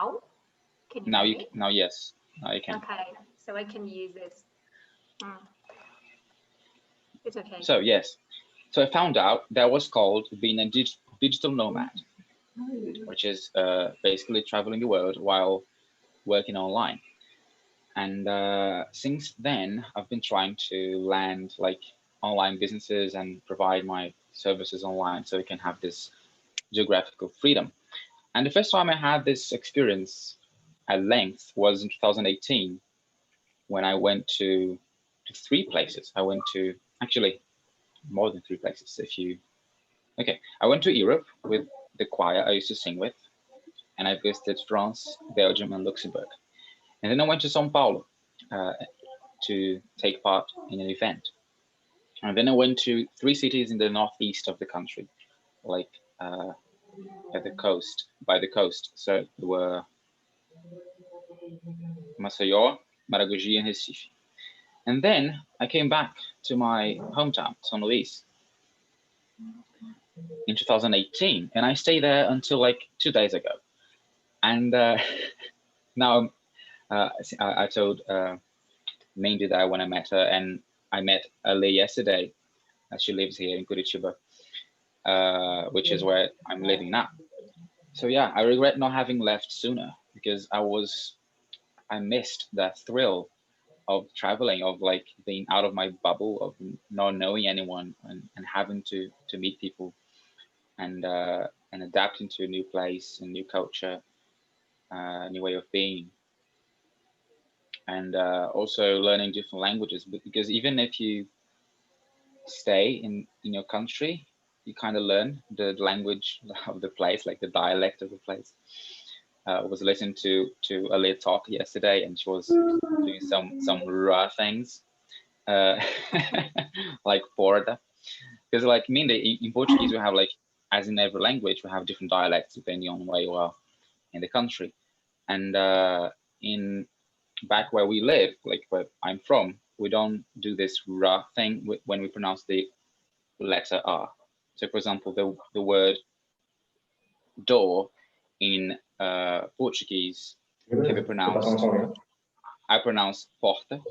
now? Can you Now hear you me? now yes, now you can. Okay, so I can use this. It's okay. So yes, so I found out that was called being a digital nomad, which is basically traveling the world while working online. And since then, I've been trying to land like online businesses and provide my services online so we can have this geographical freedom. And the first time I had this experience at length was in 2018 when I went to three places. I went to actually more than three places. Okay, I went to Europe with the choir I used to sing with, and I visited France, Belgium, and Luxembourg. And then I went to Sao Paulo to take part in an event. And then I went to three cities in the northeast of the country, like at the coast, by the coast. So there were Maceió, Maragogi, and Recife. And then I came back to my hometown, São Luís, in 2018, and I stayed there until like 2 days ago. And now I told Mindy that when I met her, and I met Ali yesterday. She lives here in Curitiba, which is where I'm living now. So yeah, I regret not having left sooner because I missed that thrill of traveling, of like being out of my bubble, of not knowing anyone, and having to meet people and adapting to a new place, a new culture, a new way of being, and also learning different languages. Because even if you stay in your country, you kind of learn the language of the place, like the dialect of the place. I was listening to a little talk yesterday, and she was doing some raw things, uh, like porta. Because like in Portuguese, we have like, as in every language, we have different dialects depending on where you are in the country. And in back where we live, like where I'm from, we don't do this ra thing when we pronounce the letter R. So for example, the word door in Portuguese can be pronounced, I pronounce porta,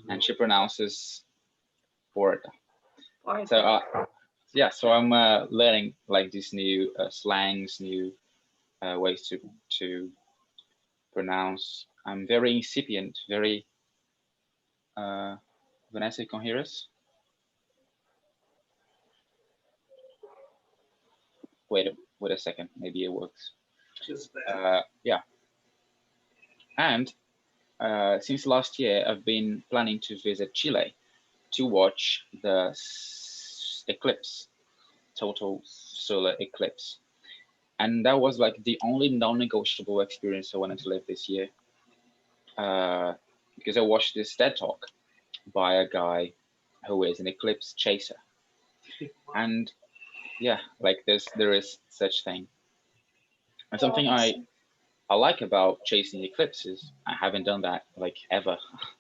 and she pronounces porta. So yeah, so I'm learning like these new slangs, new ways to pronounce. I'm very incipient, very Vanessa, you can hear us? Wait a second, maybe it works. Yeah, and since last year, I've been planning to visit Chile to watch the eclipse, total solar eclipse. And that was like the only non-negotiable experience I wanted to live this year. Because I watched this TED Talk by a guy who is an eclipse chaser. And yeah, like there is such thing. And something I like about chasing eclipses, I haven't done that like ever.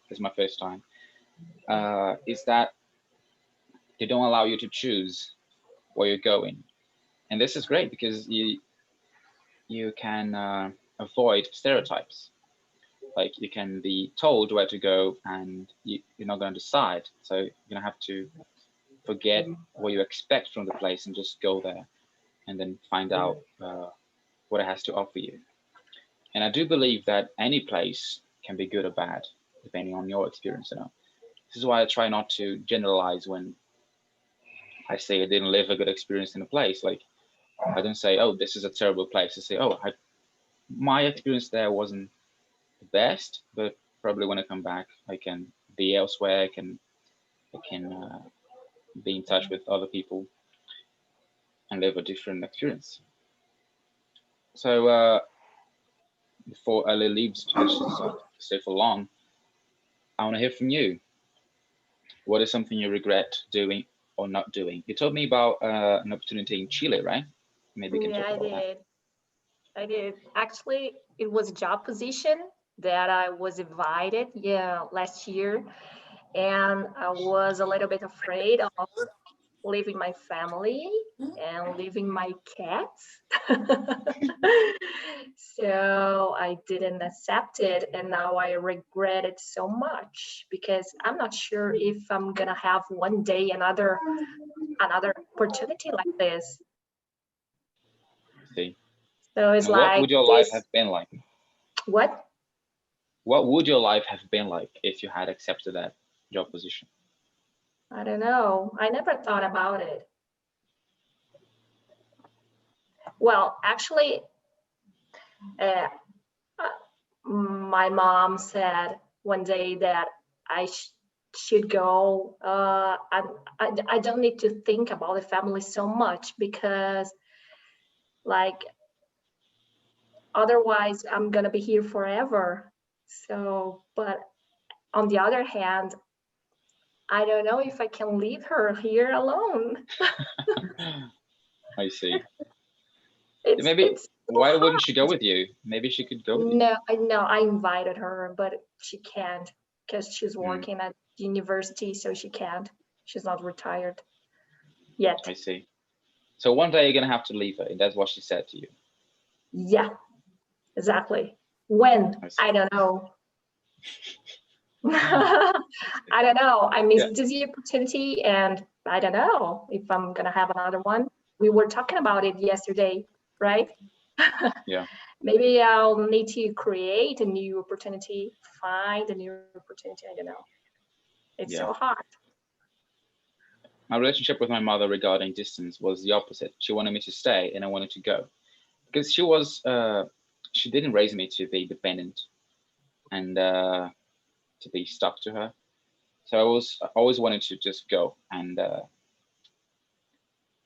It's my first time. Is that they don't allow you to choose where you're going, and this is great because you can avoid stereotypes. Like you can be told where to go, and you're not going to decide. So you're gonna have to forget what you expect from the place and just go there, and then find out what it has to offer you. And I do believe that any place can be good or bad, depending on your experience. This is why I try not to generalize when I say I didn't live a good experience in a place. Like I don't say, oh, this is a terrible place. I say, oh, my experience there wasn't the best, but probably when I come back, I can be elsewhere. I can be in touch with other people and live a different experience. So before Ali leaves to stay for long, I want to hear from you. What is something you regret doing or not doing? You told me about an opportunity in Chile, right? Maybe you can talk about that. I did. Actually, it was a job position that I was invited, last year, and I was a little bit afraid of leaving my family and leaving my cats. So I didn't accept it, and now I regret it so much because I'm not sure if I'm gonna have one day another opportunity like this. See. So it's And what like would your life this. have been like? What? What would your life have been like if you had accepted that job position? I don't know. I never thought about it. Well, actually, uh, my mom said one day that I should go. I don't need to think about the family so much because, like, otherwise I'm gonna be here forever. So, but on the other hand, I don't know if I can leave her here alone. I see. It's Maybe it's so why hard. wouldn't she go with you? Maybe she could go with you. No, I know I invited her, but she can't because she's Hmm, working at university, so she can't. She's not retired yet. I see. So one day you're gonna have to leave her, and that's what she said to you. Yeah, exactly. When? I see. I don't know. I don't know. I Yeah, missed this opportunity, and I don't know if I'm gonna have another one. We were talking about it yesterday, right? yeah, Maybe I'll need to create a new opportunity, find a new opportunity. I don't know. It's yeah. so hard. My relationship with my mother regarding distance was the opposite. She wanted me to stay, and I wanted to go because she didn't raise me to be dependent and to be stuck to her. So I always wanted to just go, and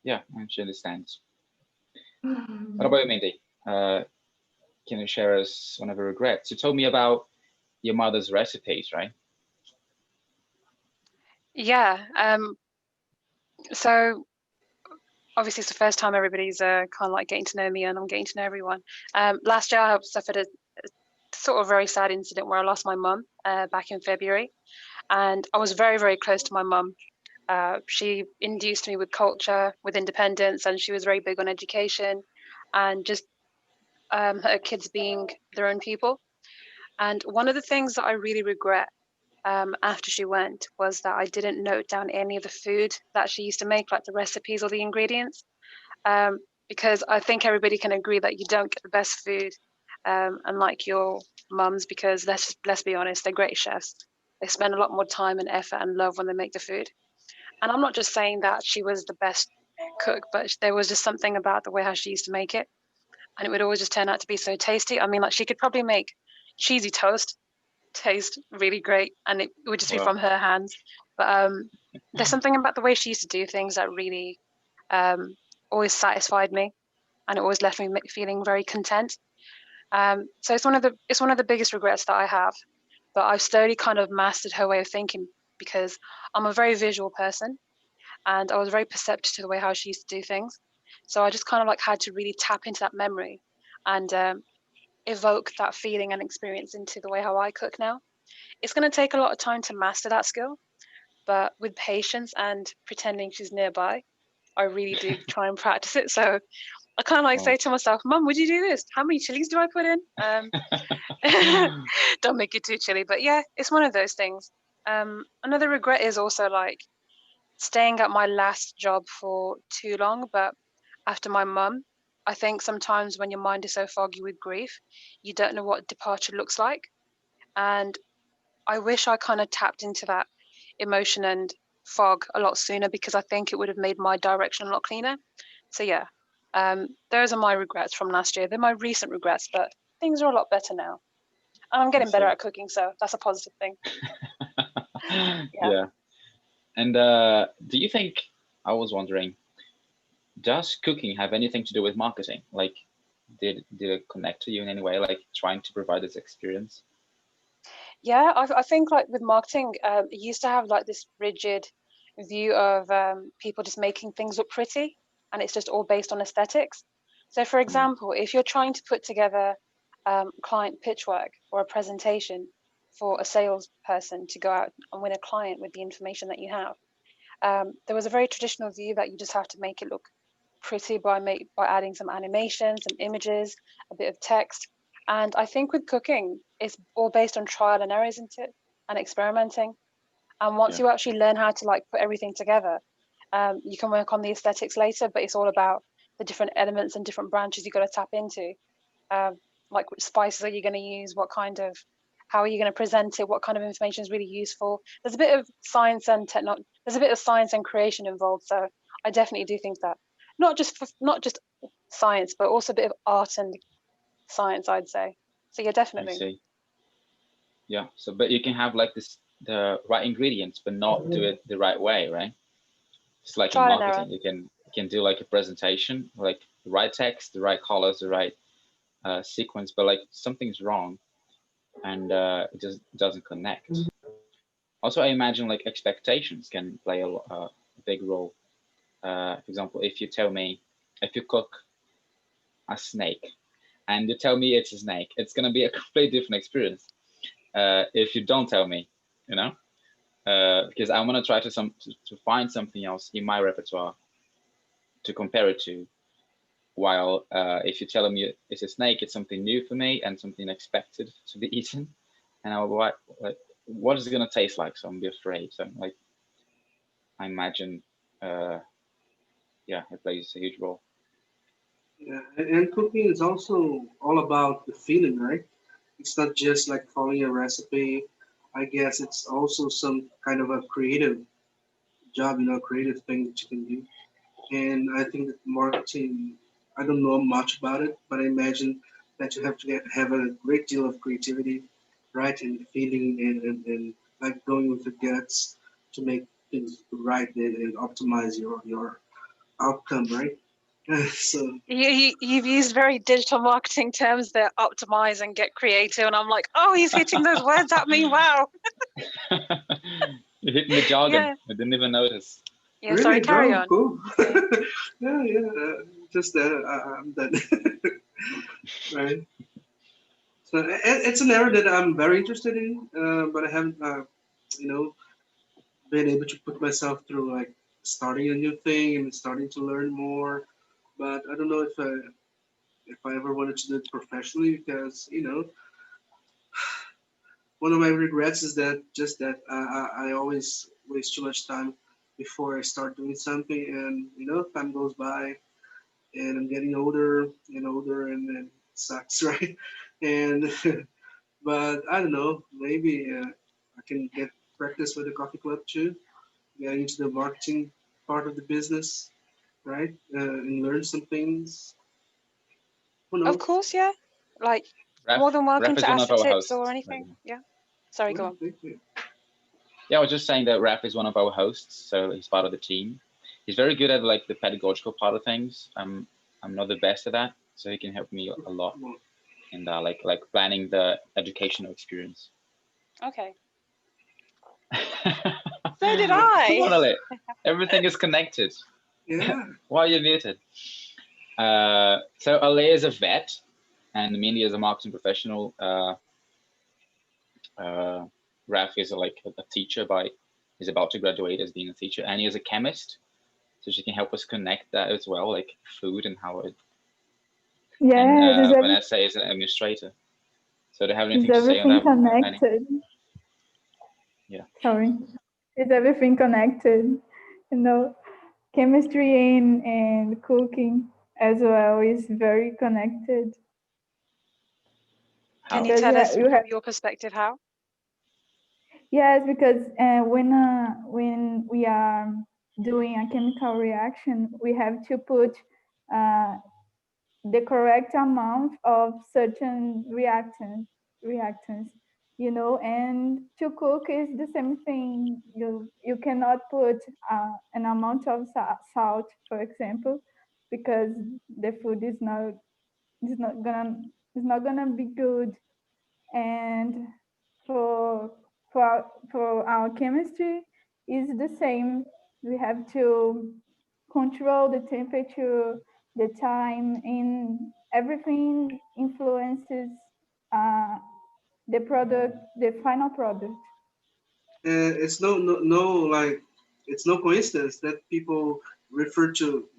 yeah, and she understands. What about you, Mindy? Uh, can you share us one of your regrets? You told me about your mother's recipes, right? Yeah. So obviously it's the first time everybody's kind of like getting to know me, and I'm getting to know everyone. Last year I suffered a sort of very sad incident where I lost my mum back in February, and I was very, very close to my mum. She induced me with culture, with independence, and she was very big on education and just her kids being their own people. And one of the things that I really regret after she went was that I didn't note down any of the food that she used to make, like the recipes or the ingredients, um, because I think everybody can agree that you don't get the best food unlike your mums, because let's be honest, they're great chefs. They spend a lot more time and effort and love when they make the food. And I'm not just saying that she was the best cook, but there was just something about the way how she used to make it, and it would always just turn out to be so tasty. I mean, like she could probably make cheesy toast taste really great, and it would just be Well, from her hands. But there's something about the way she used to do things that really um, always satisfied me, and it always left me feeling very content. So it's one of the biggest regrets that I have. But I've slowly kind of mastered her way of thinking because I'm a very visual person, and I was very perceptive to the way how she used to do things. So I just kind of like had to really tap into that memory and evoke that feeling and experience into the way how I cook now. It's going to take a lot of time to master that skill, but with patience and pretending she's nearby, I really do try and practice it. So I kind of like well. say to myself, Mum, would you do this? How many chilies do I put in? Don't make it too chilly. But yeah, it's one of those things. Another regret is also like staying at my last job for too long. But after my mum, I think sometimes when your mind is so foggy with grief, you don't know what departure looks like. And I wish I kind of tapped into that emotion and fog a lot sooner, because I think it would have made my direction a lot cleaner. So yeah, those are my regrets from last year. They're my recent regrets, but things are a lot better now. And I'm I getting better see. at cooking, so that's a positive thing. Yeah. Yeah. And do you think, I was wondering, does cooking have anything to do with marketing? Like, did it connect to you in any way, like trying to provide this experience? Yeah, I think like with marketing, it used to have like this rigid view of people just making things look pretty, and it's just all based on aesthetics. So, for Mm, example, if you're trying to put together client pitch work or a presentation for a salesperson to go out and win a client with the information that you have, there was a very traditional view that you just have to make it look pretty by adding some animation, some images, a bit of text. And I think with cooking, it's all based on trial and error, isn't it? And experimenting. And once you actually learn how to like put everything together, you can work on the aesthetics later, but it's all about the different elements and different branches you've got to tap into. Like which spices are you going to use? How are you going to present it? What kind of information is really useful? There's a bit of science and there's a bit of science and creation involved. So I definitely do think that not just science, but also a bit of art and science, I'd say. So yeah, definitely. I see. Yeah. So, but you can have like the right ingredients, but not do it the right way, right? It's like in marketing, you can do like a presentation, like the right text, the right colors, the right sequence, but like something's wrong, and it just doesn't connect. Also, I imagine like expectations can play a big role. For example, if you cook a snake, and you tell me it's a snake, it's gonna be a completely different experience. If you don't tell me, you know, because I'm gonna try to find something else in my repertoire to compare it to. While if you tell me it's a snake, it's something new for me and something expected to be eaten, and I'll like, what is it gonna taste like? So I'm be afraid. So like, I imagine, yeah, it plays a huge role. Yeah, and cooking is also all about the feeling, right? It's not just like following a recipe. I guess it's also some kind of a creative job, creative thing that you can do. And I think that marketing, I don't know much about it, but I imagine that you have to have a great deal of creativity, right, and feeling and like going with the guts to make things right and optimize your outcome, right? So you've used very digital marketing terms there, optimize and get creative, and I'm like, oh, he's hitting those words at me. Wow. You're hitting the jargon. Yeah. I didn't even notice. Yeah, really? sorry, carry on. Cool. Yeah. Just I'm done. Right. So it's an area that I'm very interested in, but I haven't, you know, been able to put myself through like starting a new thing and starting to learn more. But I don't know if I ever wanted to do it professionally because one of my regrets is that I always waste too much time before I start doing something, and time goes by, and I'm getting older and older, and then it sucks, right? And but I don't know, maybe I can get practice with the coffee club too, get into the marketing part of the business, right? And learn some things. Who Of knows? course, yeah. Like, Raf, more than welcome Raf is to one ask of for our tips hosts. or anything. Yeah. Sorry, go on. Thank you. Yeah, I was just saying that Raf is one of our hosts, so he's part of the team. He's very good at like the pedagogical part of things. I'm not the best at that, so he can help me a lot in like planning the educational experience. Okay. So did I. Come on, Ale. Everything is connected. Yeah. Why are you muted? So Ale is a vet, and Mindy is a marketing professional. Raf is like a teacher he's about to graduate as being a teacher, and he is a chemist, so she can help us connect that as well, like food and how it. Yeah, and Vanessa is an administrator. So do you have anything to say on that? Connected. Yeah. Sorry. Is everything connected? Chemistry and cooking as well is very connected. Can you tell us from your perspective how? Yes, because when we are doing a chemical reaction, we have to put the correct amount of certain reactants, and to cook is the same thing. You cannot put an amount of salt, for example, because the food is not gonna be good. And for for our chemistry is the same. We have to control the temperature, the time, and everything influences the final product. It's no like it's no coincidence that people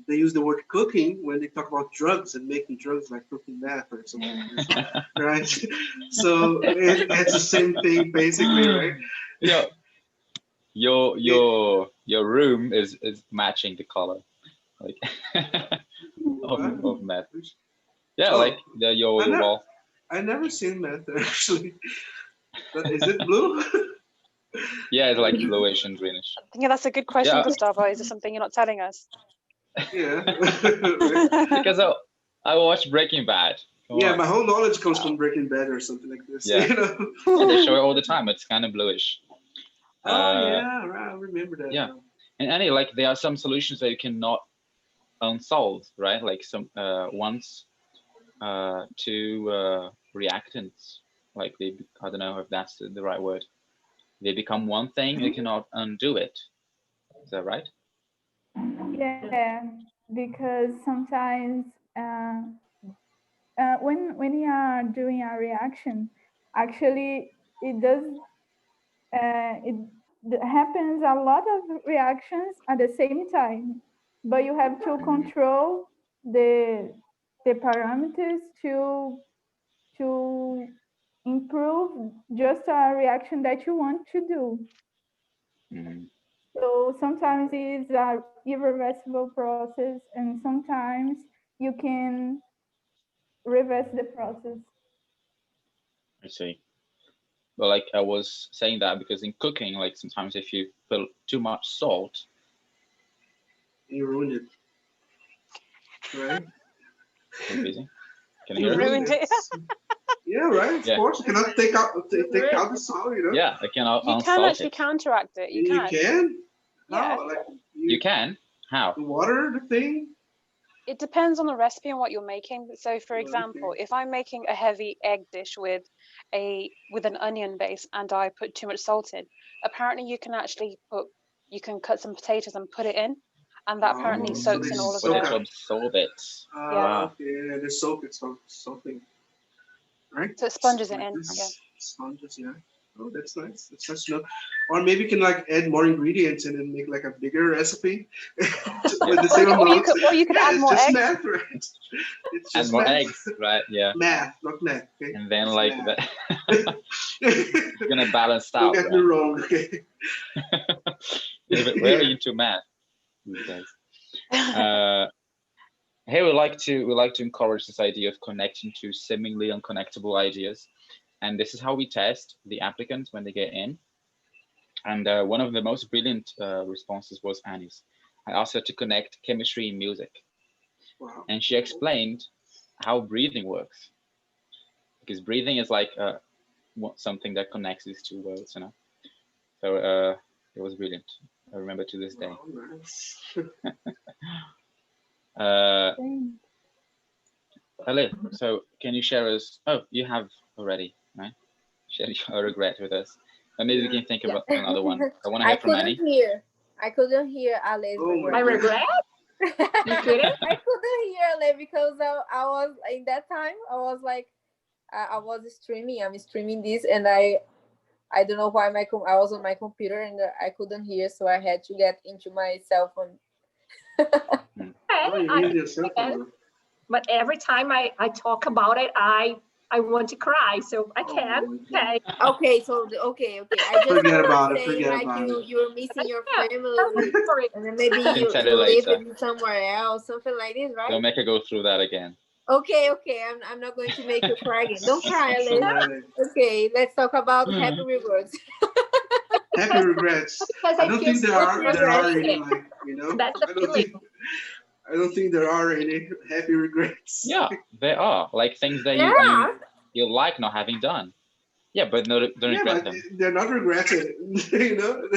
they use the word cooking when they talk about drugs and making drugs, like cooking meth or something like this, right? So it's the same thing basically, right? Yeah. Your room is matching the color, like of meth. Yeah, Oh, like your wall. I never seen meth actually. But is it blue? Yeah, it's like bluish and greenish. I think that's a good question, Yeah. Gustavo. Is there something you're not telling us? Yeah. Because I watched Breaking Bad. Come Yeah, on. my whole knowledge comes from Breaking Bad or something like this. Yeah. You know? Yeah, they show it all the time. It's kind of bluish. Oh yeah, right. I remember that. Yeah. And any like there are some solutions that you cannot unsolve, right? Like some once two reactants, like I don't know if that's the right word. They become one thing, you cannot undo it. Is that right? Yeah, because sometimes when you are doing a reaction, actually it does it happens a lot of reactions at the same time, but you have to control the parameters to improve just a reaction that you want to do. Mm-hmm. So sometimes it's a irreversible process, and sometimes you can reverse the process. I see. But like I was saying that because in cooking, like sometimes if you put too much salt, You ruined it, right? you're busy. Can you You hear us? ruined it. Yeah, right. Of Yeah. course, you cannot take out the salt, you know. Yeah, I can You can unsalt actually it. counteract it. You You can. can. Yeah. How? Like You can? How? water the thing. It depends on the recipe and what you're making. So, for Okay. example, if I'm making a heavy egg dish with an onion base and I put too much salt in, apparently you can cut some potatoes and put it in, and that apparently Oh, so soaks they in all of Oh, soak the to up. absorb it. yeah. Wow. Okay, they soak it something, right? So it sponges it Like in. Yeah. this sponges, yeah. Oh, that's nice. That's nice to know. Or maybe you can like add more ingredients and then make like a bigger recipe with the same amount. Or you could Yeah, add it's more just eggs. math, right? It's And just more math. eggs, right? Yeah. Math, not math. Okay. And then It's like math. that, it's gonna balance Don't out, get me right? wrong, okay? Very into math these days. Hey, we like to encourage this idea of connecting to seemingly unconnectable ideas, and this is how we test the applicants when they get in. And one of the most brilliant responses was Annie's. I asked her to connect chemistry and music, Wow. and she explained how breathing works, because breathing is like something that connects these two worlds, you know. So it was brilliant. I remember to this day. Wow, nice. Ale, so can you share us? Oh, you have already, right? Share your regret with us. But maybe we can think about another one. I want to hear from Annie. I couldn't hear Ale's Oh My regret. regret? You couldn't? I couldn't hear Ale because I was in that time. I was like, I was streaming. I'm streaming this, and I don't know why I was on my computer and I couldn't hear, so I had to get into my cell phone. Oh, you need your cell phone. But every time I talk about it, I want to cry, so I Oh, can't. okay. Okay, so okay. I just Forget heard about you it. saying Forget like about it. you're missing your Yeah, family, sorry. and then maybe I can you tell you live later. in somewhere else, something like this, right? Don't make her go through that again. Okay. I'm not going to make you cry again. Don't cry, So Ale. many. Okay, let's talk about happy rewards. Happy regrets. Because I I don't feel think so there are frustrated. any, like, you know. That's the feeling. I don't think there are any happy regrets. Yeah, there are like things that Yeah. you like not having done. Yeah, but no, don't Yeah, regret but them. they're not regretted. You know.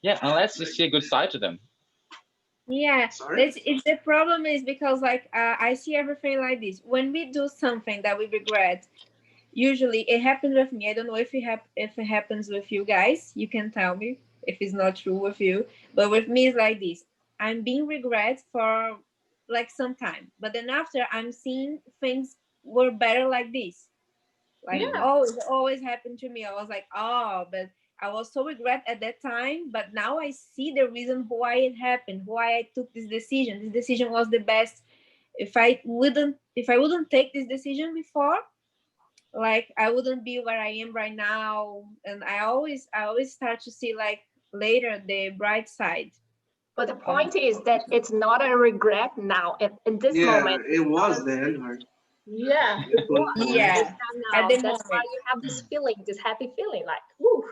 Yeah, unless you see a good side to them. Yeah, Sorry? it's the problem is because like I see everything like this. When we do something that we regret, usually it happens with me. I don't know if if it happens with you guys. You can tell me if it's not true with you. But with me, it's like this. I'm being regret for like some time, but then after I'm seeing things were better like this. Like Yeah. it always happened to me. I was like, oh, but I was so regret at that time, but now I see the reason why it happened, why I took this decision. This decision was the best. If I wouldn't take this decision before, like I wouldn't be where I am right now. And I always start to see like later the bright side. But the point is that it's not a regret now. In this Yeah, moment, it was then. Right? yeah, it was. Yeah, It's not at now. the That's why moment. you have this feeling, this happy feeling, like, woo.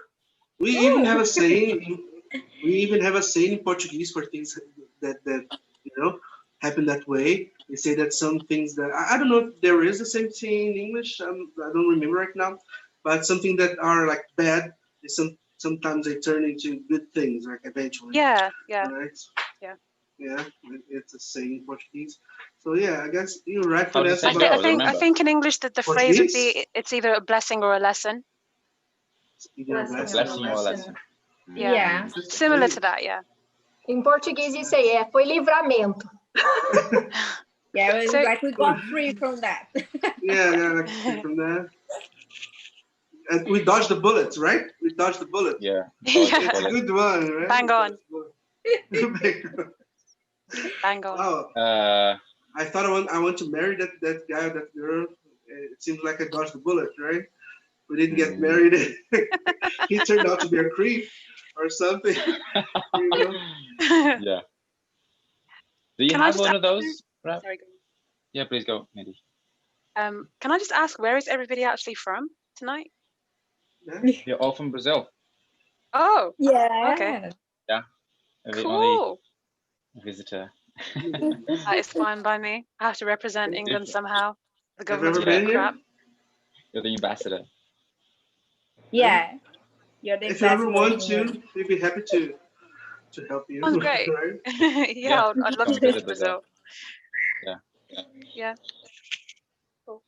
We even have a saying. We even have a saying in Portuguese for things that you know happen that way. They say that some things that I don't know if there is the same saying in English. I don't remember right now, but something that are like bad, sometimes they turn into good things, like eventually. Yeah. Right? Yeah. Yeah, it's a saying in Portuguese. So yeah, I guess you're right, How's the Vanessa. saying I go? About think Remember. in English that the phrase would Portuguese, be it's either a blessing or a lesson. either a Blessing A and blessing a blessing or a or a lesson. lesson. Yeah. Similar to that, yeah. In Português, isso aí foi livramento. Yeah, it was So- like we got free from that. Yeah, like from that. And we dodged the bullets, right? We dodged the bullet. Yeah. Yeah. It's a good one, right? Bang on. Bang on. Bang on. Wow. I thought I want to marry that guy or that girl. It seems like I dodged the bullet, right? We didn't get married. He turned out to be a creep or something. You know? Yeah. Do you Can I have just one of ask those? Right? Sorry, go Yeah, please go, Mindy. on. Can I just ask, where is everybody actually from tonight? Yeah. You're all from Brazil. Oh, Yeah. okay. The only Cool. visitor. That is fine by me. I have to represent England somehow. The Have you government's ever a bit been here? crap. You're the ambassador. Yeah. You're the If you ever ambassador want of to, England. we'd be happy to help you. Sounds great. Right? Yeah, I'd love come to go visit to Brazil. Yeah. Yeah. Cool.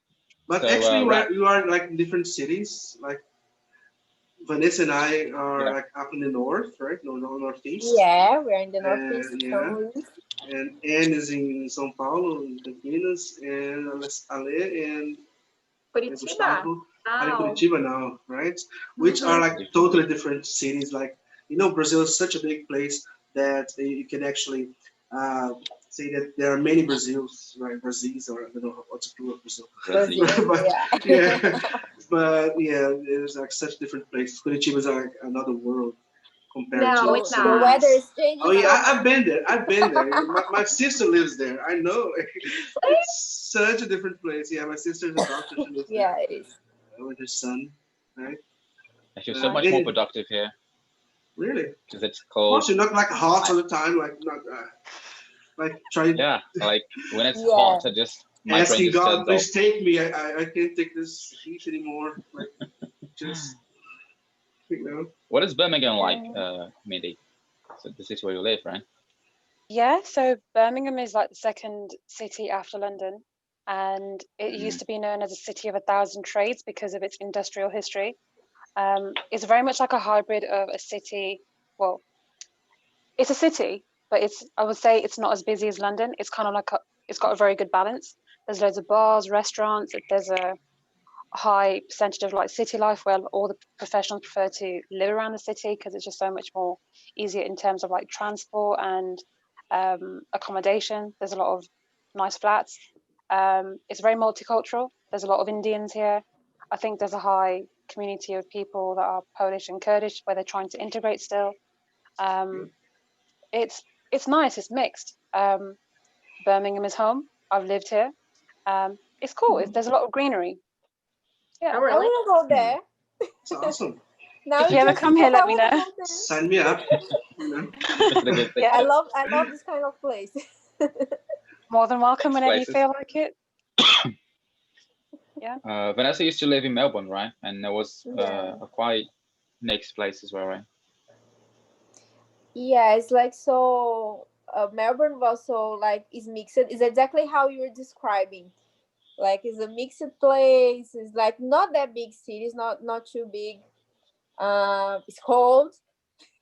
But So, actually, right. you are like in different cities. Like Vanessa and I are like up in the north, right? No, northeast. Yeah, we're in the northeast of Yeah. São Luís. And Anne is in São Paulo, in Campinas, and Ale and Curitiba. Gustavo are in Wow. Curitiba now, right? Which are like totally different cities. Like, Brazil is such a big place that you can actually say that there are many Brazils, right? Brazils, or I don't know what's the plural of Brazil. Brazil. But, Yeah. but yeah, there's like such different places. Curitiba is like another world compared No, to. it's The not. weather is changing. Oh yeah, so I've been there. My sister lives there. I know. It's such a different place. Yeah, my sister's a doctor. She lives Yeah, there it is. with her son. Right? I feel so much more Yeah. productive here Really? Of because it's course, cold. you're not like hot all the time. Like not like trying Yeah, like when it's Yeah. hot, my brain asking just God, turns off. please take me. I can't take this heat anymore. Like just What is Birmingham like, Mindy? So the city where you live, right? Yeah, so Birmingham is like the second city after London, and it used to be known as a city of 1,000 trades because of its industrial history. It's very much like a hybrid of a city. Well, it's a city, but I would say it's not as busy as London. It's kind of like it's got a very good balance. There's loads of bars, restaurants. There's a high percentage of like city life where all the professionals prefer to live around the city because it's just so much more easier in terms of like transport and accommodation. There's a lot of nice flats. It's very multicultural. There's a lot of Indians here. I think there's a high community of people that are Polish and Kurdish where they're trying to integrate still. It's nice. It's mixed. Birmingham is home. I've lived here. It's cool. There's a lot of greenery. Yeah. Oh, I really? want to go there. It's awesome. Now If you ever come here, let me know. Sign me up. It's a good thing. Yeah. I love this kind of place. More than welcome whenever you places. feel like it. Vanessa used to live in Melbourne, right? And there was Yeah. a quite nice place as well, right? Yeah, it's like so. Melbourne was so like is mixed. It's exactly how you were describing. Like it's a mixed place. It's like not that big city. It's not too big. It's cold.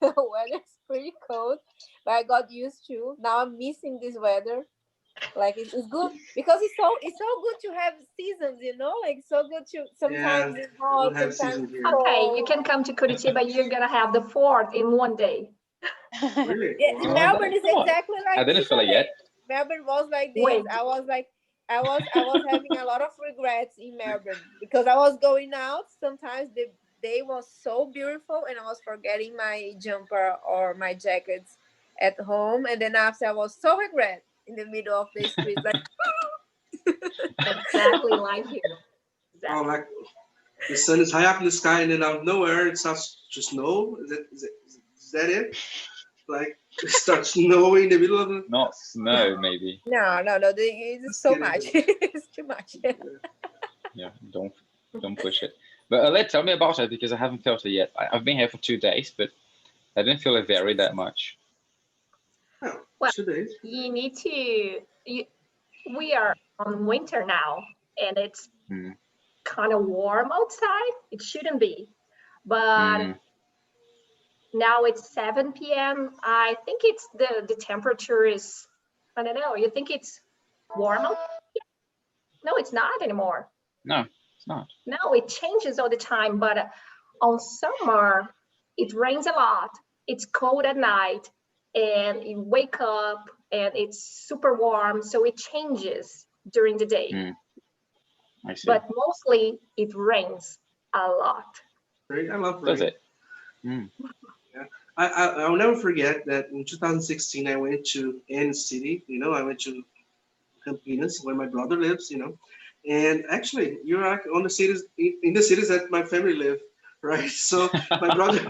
The weather's pretty cold, but I got used to. Now I'm missing this weather. Like it's good because it's so good to have seasons, you know, like so good to sometimes Yeah, it's we don't hot, have sometimes season it's here. Okay, you cold. can come to Curitiba. You're gonna have the fourth in one day. Really? Yeah, Wow. Oh, Melbourne is come on. exactly I like didn't this, feel it yet. Ale. Melbourne was like this. Wait, I was having a lot of regrets in Melbourne because I was going out. Sometimes the day was so beautiful and I was forgetting my jumper or my jackets at home, and then after I was so regret in the middle of the street, like exactly like you. Oh, Exactly. like the sun is high up in the sky, and then out of nowhere it starts to snow. Is that it? Like it starts snowing in the middle of the. Not snow, maybe. no, it's Just so kidding. much. It's too much. Yeah, don't push it. But tell me about it because I haven't felt it yet. I've been here for 2 days, but I didn't feel it vary that much. Oh, Well, 2 days. you need to. We are on winter now, and it's Mm. kind of warm outside. It shouldn't be, but Mm. now it's 7 p.m. I think it's the temperature is, I don't know. You think it's warm out? No, it's not anymore. No, it's not. No, it changes all the time. But on summer, it rains a lot. It's cold at night, and you wake up and it's super warm. So it changes during the day. Mm. I see. But mostly it rains a lot. Right? I love Does rain. it? Mm. Yeah. I'll never forget that in 2016 I went to N City. You know, I went to Campinas where my brother lives. You know, and actually you're like on the cities in the cities that my family live. Right. So my brother,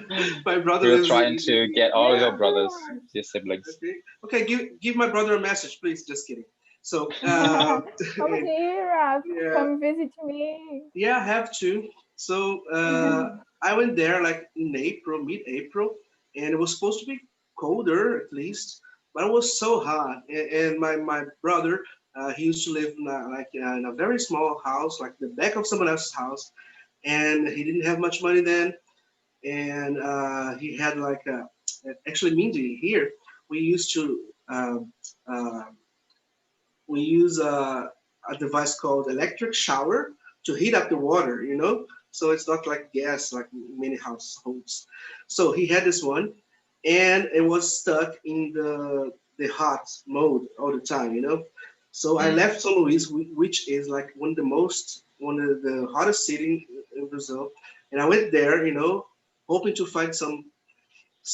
my brother We're lives trying to get all of your yeah. brothers, your siblings. Okay. Okay. Give my brother a message, please. Just kidding. So Come here, Raf. yeah. Come visit me. Yeah, I have to. So I went there like in April, mid-April, and it was supposed to be colder at least, but it was so hot. And my brother, he used to live in a very small house, like the back of someone else's house, and he didn't have much money then, and he had like actually Mindy here. We used to uh, we use a device called electric shower to heat up the water, you know? So it's not like gas like many households. So he had this one and it was stuck in the hot mode all the time, you know? So I left São Luís, which is like one of the hottest city in Brazil. And I went there, you know, hoping to find some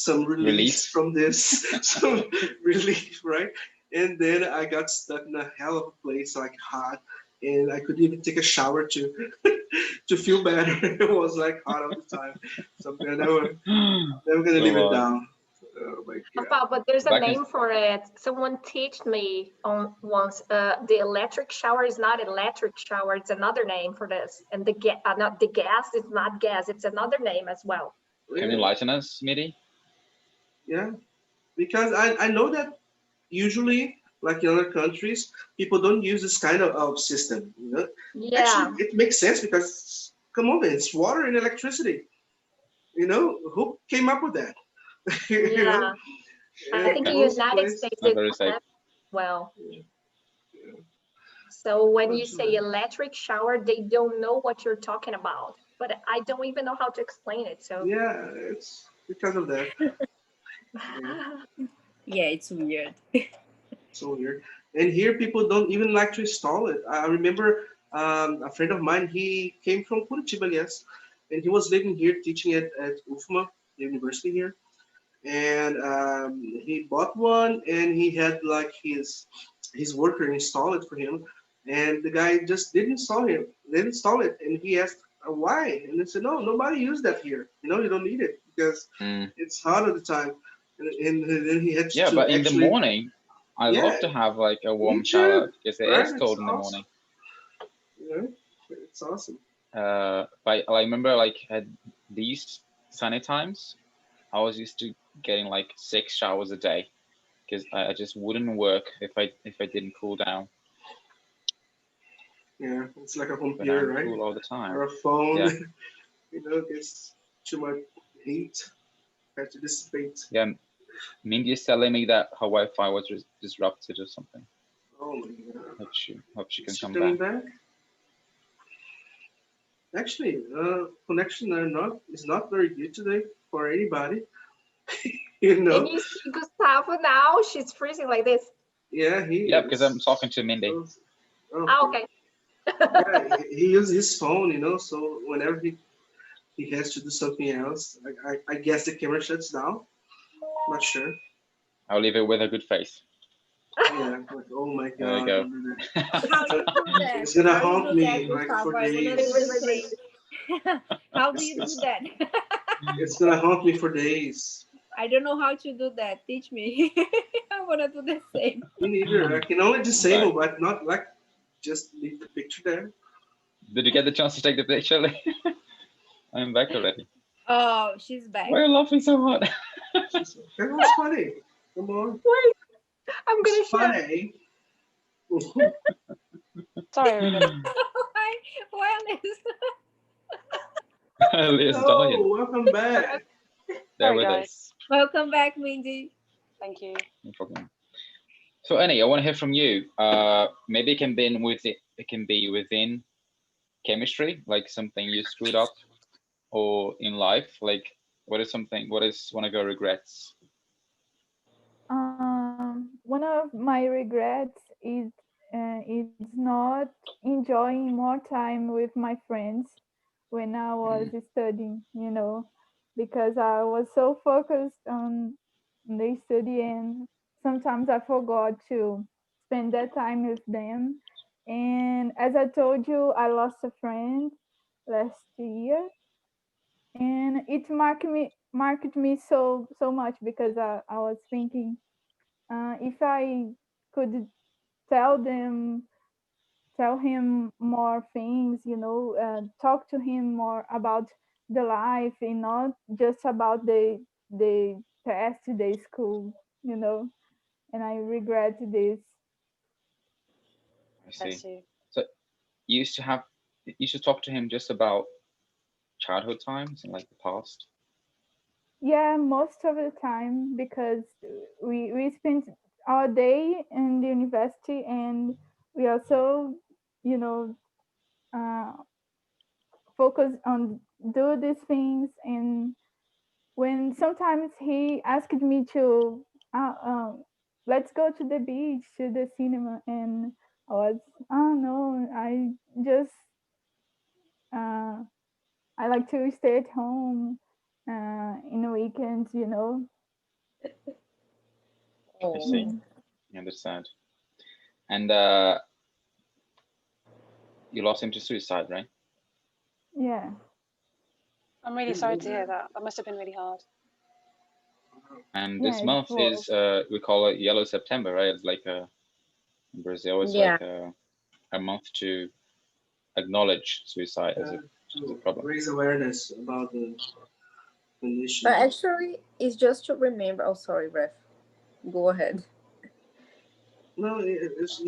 release Relief. from this, some relief, right? And then I got stuck in a hell of a place, like hot, and I couldn't even take a shower to to feel better. It was like hot all the time. So I'm never gonna live it down. Oh my god! But there's a Back in, name for it. Someone taught me on once. The electric shower is not electric shower. It's another name for this. And not the gas. It's not gas. It's another name as well. can you Really? enlighten us, Midi? Yeah, because I know that usually, like in other countries, people don't use this kind of system. You know, Yeah. actually, it makes sense because come on, man, it's water and electricity. You know, who came up with that? You know, Yeah. I think in the most United places. States Not it's very safe. well. Yeah, yeah. So when you say Absolutely. electric shower, they don't know what you're talking about. But I don't even know how to explain it. So Yeah, it's because of that. Yeah, Yeah, it's weird. so weird. And here, people don't even like to install it. I remember a friend of mine. He came from Curitiba, yes, and he was living here, teaching at UFMA, the university here. And he bought one, and he had like his worker install it for him, and the guy just didn't install it, and he asked why, and they said no, nobody used that here. You know, you don't need it because Mm. it's hot at the time, and then he had Yeah, to but in the actually, morning, I love yeah, to have like a me warm shower too, because it right? is It's cold in the awesome, morning. you know, it's awesome. But I remember like at these sunny times, I was used to getting like 6 showers a day because I just wouldn't work if I didn't cool down. Yeah, it's like a But computer, I'm right? cool all the time. Or a phone, Yeah, you know, gets too much heat, have to dissipate. yeah. Mindy is telling me that her Wi-Fi was disrupted or something. Oh my god. Hope she can Is she come coming back. back? Actually, connection is not very good today for anybody. You Can know. you see Gustavo now? She's freezing like this. Yeah, he Yeah, because I'm is. talking to Mindy. Ah, okay. Yeah, he uses his phone, you know. So whenever he has to do something else, I guess the camera shuts down. Not sure. I'll leave it with a good face. Yeah, like, oh my There we god, go. don't do that. How do you do that? It's gonna How you haunt do that, me like Gustavo? for I wanna do days. the same. How do you do It's, that? it's gonna haunt me for days. I don't know how to do that. Teach me. I wanna do the same. Me neither. I can only Back. disable, but not like just leave the picture there. Did you get the chance to take the picture? I'm back already. Oh, she's back. Why are you laughing so hard? That was funny. Come on. Wait, I'm gonna It's share. funny. Sorry, everybody. Why, Liz? Leah's Hello, dying. welcome back. There Sorry, with guys. us. Welcome back, Mindy. Thank you. No problem. So Annie, I want to hear from you. Maybe it can be within chemistry, like something you screwed up, or in life, like what is one of your regrets? One of my regrets is not enjoying more time with my friends when I was studying, because I was so focused on the study, and sometimes I forgot to spend that time with them. And as I told you, I lost a friend last year, and it marked me so much, because I was thinking, if I could tell them tell him more things, talk to him more about the life, and not just about the test, the school, and I regret this. I see. Bless you. So you used to talk to him just about childhood times and like the past. Yeah, most of the time, because we spent our day in the university, and we also, you know uh, focus on do these things. And when sometimes he asked me to, uh, uh, let's go to the beach, to the cinema, and I was, oh no, just uh, I like to stay at home in the weekends. I see. Oh. Mm. I understand. And you lost him to suicide, right? Yeah. I'm really sorry to hear that. That must have been really hard. And Yeah, this it month was. is we call it Yellow September, right? It's like in Brazil, it's Yeah. like a month to acknowledge suicide as a To problem. raise awareness about the condition. But actually, it's just to remember. Oh, sorry, Ref. Go ahead. No, it's,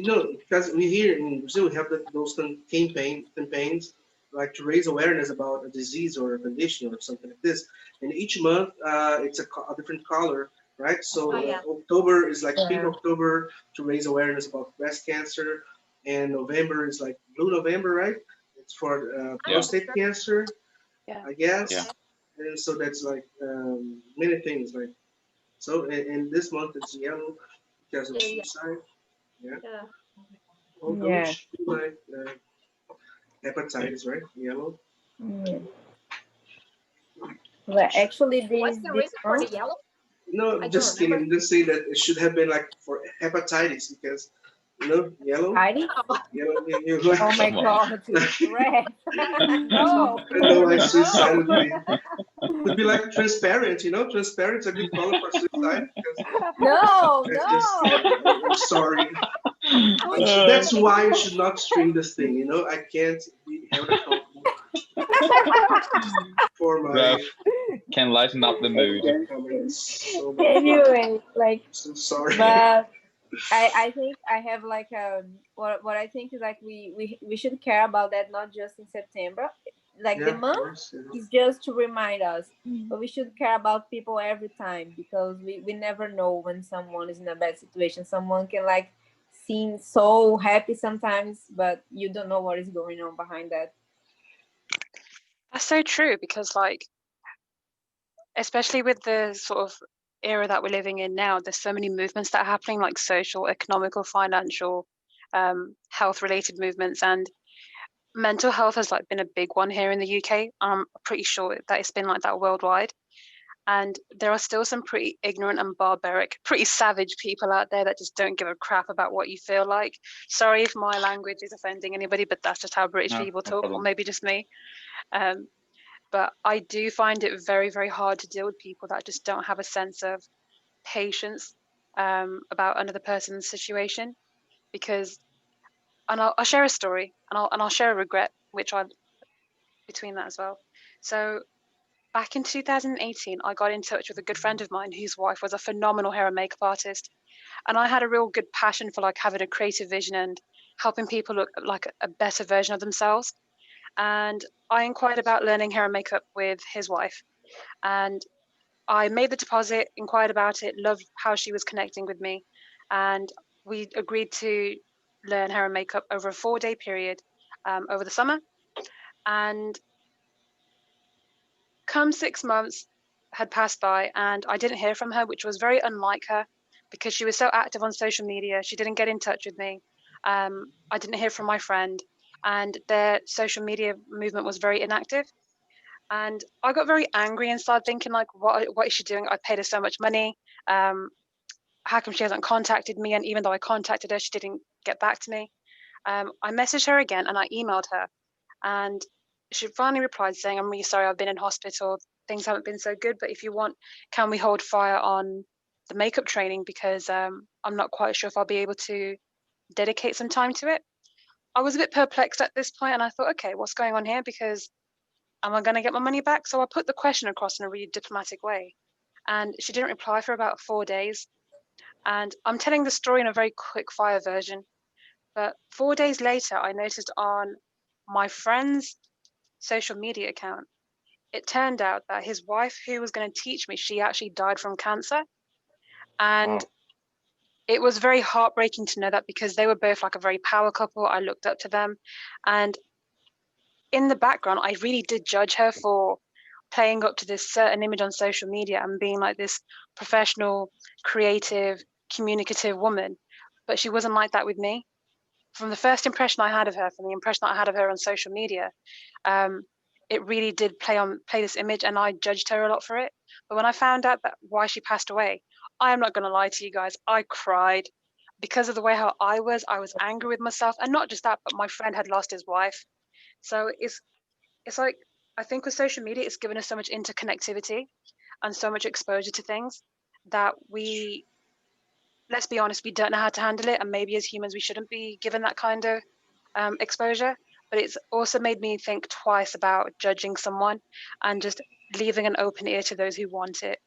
because we here in Brazil we have those campaigns like to raise awareness about a disease or a condition or something like this. And each month it's a different color, right? So Oh, yeah. October is like Pink Yeah. October to raise awareness about breast cancer, and November is like Blue November, right? It's for prostate cancer, Yeah. I guess. Yeah. And so that's like many things, like so. And this month it's yellow because of Yeah. suicide. Yeah. Yeah. Although it Yeah. should be like hepatitis, right? Yellow. Yeah. Well, actually, What's the this reason for the month, yellow? No, I don't just remember. kidding. Just say that it should have been like for hepatitis because yellow. Heidi. Yellow. You like. Oh my Come on. God, Ref. No. I know why suicide No. would be like transparent. Transparent's a good color for suicide because No. it's just. No. I'm sorry. That's why you should not stream this thing. I can't be held accountable for my Ref can lighten up the mood. comments. So Anyway, like, so sorry. but I think I have like what I think is like we should care about that, not just in September. Like Yeah, the of month course. Yeah. is just to remind us, but we should care about people every time, because we never know when someone is in a bad situation. Someone can like seem so happy sometimes, but you don't know what is going on behind that. That's so true, because like, especially with the sort of era that we're living in now, there's so many movements that are happening, like social, economical, financial, health related movements, and mental health has like been a big one here in the UK. I'm pretty sure that it's been like that worldwide. And there are still some pretty ignorant and barbaric, pretty savage people out there that just don't give a crap about what you feel like. Sorry if my language is offending anybody, but that's just how British people talk, or maybe just me. But I do find it very, very hard to deal with people that just don't have a sense of patience about another person's situation. Because, and I'll share a story, and I'll share a regret, which I between that as well. So back in 2018, I got in touch with a good friend of mine whose wife was a phenomenal hair and makeup artist. And I had a real good passion for like having a creative vision and helping people look like a better version of themselves. And I inquired about learning hair and makeup with his wife. And I made the deposit, inquired about it, loved how she was connecting with me. And we agreed to learn hair and makeup over a 4-day period over the summer. And come 6 months had passed by and I didn't hear from her, which was very unlike her, because she was so active on social media. She didn't get in touch with me. I didn't hear from my friend, and their social media movement was very inactive. And I got very angry and started thinking, like, what is she doing? I paid her so much money. How come she hasn't contacted me? And even though I contacted her, she didn't get back to me. I messaged her again and I emailed her, and she finally replied saying, "I'm really sorry, I've been in hospital. Things haven't been so good, but if you want, can we hold fire on the makeup training? Because I'm not quite sure if I'll be able to dedicate some time to it." I was a bit perplexed at this point, and I thought, okay, what's going on here? Because am I going to get my money back? So I put the question across in a really diplomatic way, and she didn't reply for about 4 days. And I'm telling the story in a very quick fire version. But 4 days later, I noticed on my friend's social media account, it turned out that his wife, who was going to teach me, she actually died from cancer. And it was very heartbreaking to know that, because they were both like a very power couple. I looked up to them. And in the background, I really did judge her for playing up to this certain image on social media and being like this professional, creative, communicative woman. But she wasn't like that with me. From the first impression I had of her, from the impression I had of her on social media, it really did play this image, and I judged her a lot for it. But when I found out that why she passed away, I am not going to lie to you guys, I cried because of the way how I was angry with myself. And not just that, but my friend had lost his wife. So it's like, I think with social media, it's given us so much interconnectivity and so much exposure to things that we, let's be honest, we don't know how to handle it. And maybe as humans, we shouldn't be given that kind of exposure. But it's also made me think twice about judging someone and just leaving an open ear to those who want it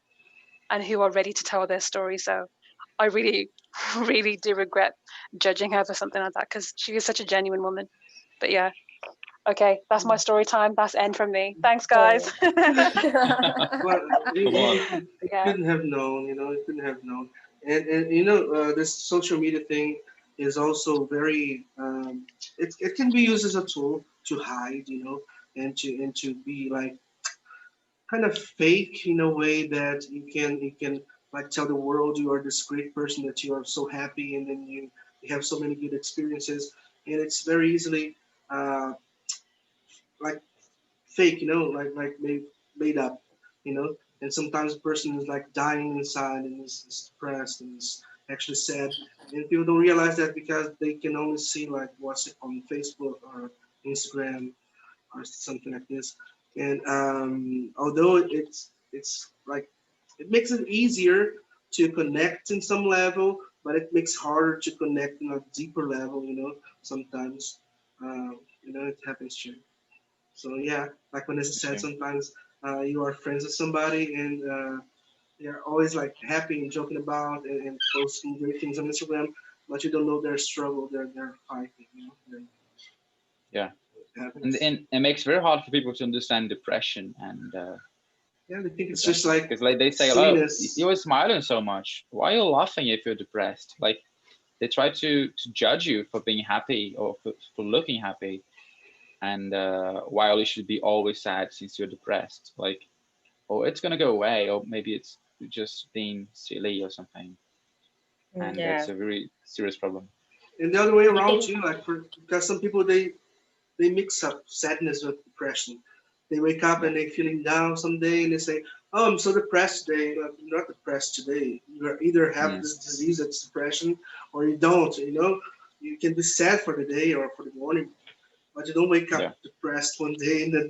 and who are ready to tell their story. So I really, really do regret judging her for something like that, because she is such a genuine woman. But yeah, okay, that's my story time. That's end from me. Thanks, guys. Well, you Yeah. couldn't have known, you couldn't have known. And this social media thing is also very, it can be used as a tool to hide, and to be like kind of fake in a way that you can like tell the world you are this great person, that you are so happy, and then you have so many good experiences, and it's very easily like fake, like made up, and sometimes the person is like dying inside and is depressed and is actually sad, and people don't realize that because they can only see like what's on Facebook or Instagram or something like this. And although it's like it makes it easier to connect in some level, but it makes harder to connect in a deeper level, sometimes it happens too. So yeah, like Vanessa said, sometimes you are friends with somebody and they're always like happy and joking about and posting great things on Instagram, but you don't know their struggle, their fighting, Yeah. And it makes it very hard for people to understand depression, and yeah, they think it's just like, because like they say, oh, you were smiling so much, why are you laughing if you're depressed? Like they try to judge you for being happy or for looking happy, and while you should be always sad since you're depressed. Like, oh, it's gonna go away, or maybe it's just being silly or something, and Yeah. that's a very serious problem. And the other way around too, like because some people they mix up sadness with depression. They wake up and they're feeling down someday and they say, "Oh, I'm so depressed today." Like, you're not depressed today. You either have this disease that's depression or you don't. You know, you can be sad for the day or for the morning, but you don't wake up depressed one day and then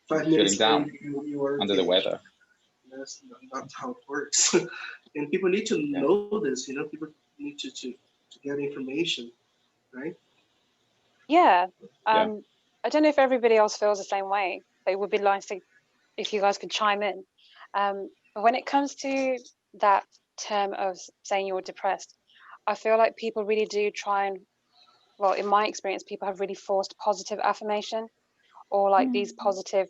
5 minutes later you are under the weather. That's not how it works. And people need to know this. You know, people need to get information, right? Yeah. I don't know if everybody else feels the same way. But it would be nice to, if you guys could chime in. But when it comes to that term of saying you're depressed, I feel like people really do try and, well, in my experience, people have really forced positive affirmation, or like these positive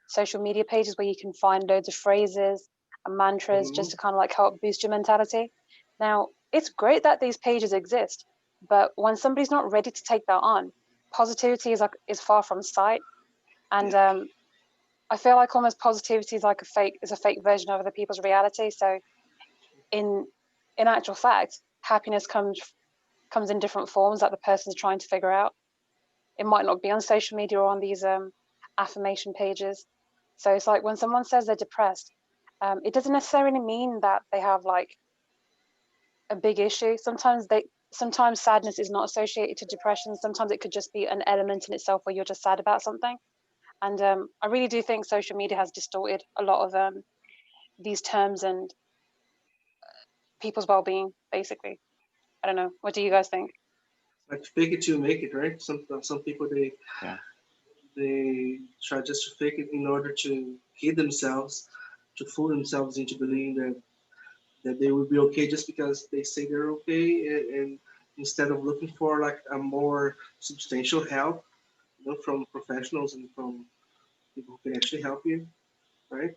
social media pages where you can find loads of phrases and mantras just to kind of like help boost your mentality. Now, it's great that these pages exist, but when somebody's not ready to take that on, positivity is far from sight. And I feel like almost positivity is like a fake version of other people's reality. So in actual fact, happiness comes in different forms that the person's trying to figure out. It might not be on social media or on these affirmation pages. So it's like when someone says they're depressed, it doesn't necessarily mean that they have like a big issue. Sometimes sadness is not associated to depression. Sometimes it could just be an element in itself where you're just sad about something. And I really do think social media has distorted a lot of these terms and people's well-being, basically. I don't know. What do you guys think? Like fake it till you make it, right? Some people they try just to fake it in order to kid themselves, to fool themselves into believing that they will be okay just because they say they're okay, and instead of looking for like a more substantial help, you know, from professionals and from people who can actually help you, right?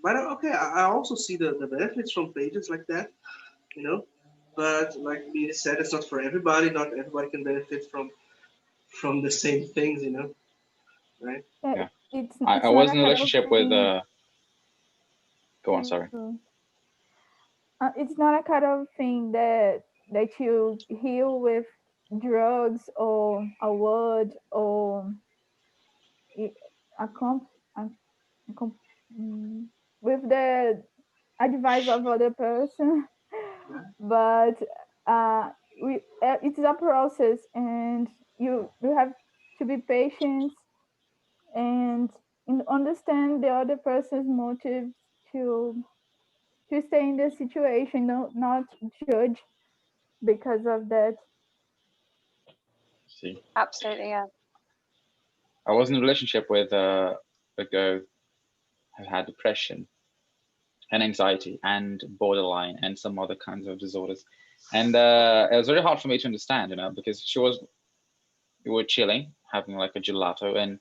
But okay, I also see the benefits from pages like that, you know. But like Miri said, it's not for everybody. Not everybody can benefit from the same things, you know, right? Yeah. It's I not was a in a kind of relationship with thing. Go on, sorry. It's not a kind of thing that you heal with drugs or a word or a comp, a, a comp with the advice of other person. But it's a process, and you have to be patient and understand the other person's motives to stay in the situation, not judge because of that. See, Absolutely, yeah. I was in a relationship with a girl who had depression and anxiety and borderline and some other kinds of disorders, and it was very hard for me to understand, you know, because we were chilling, having like a gelato, and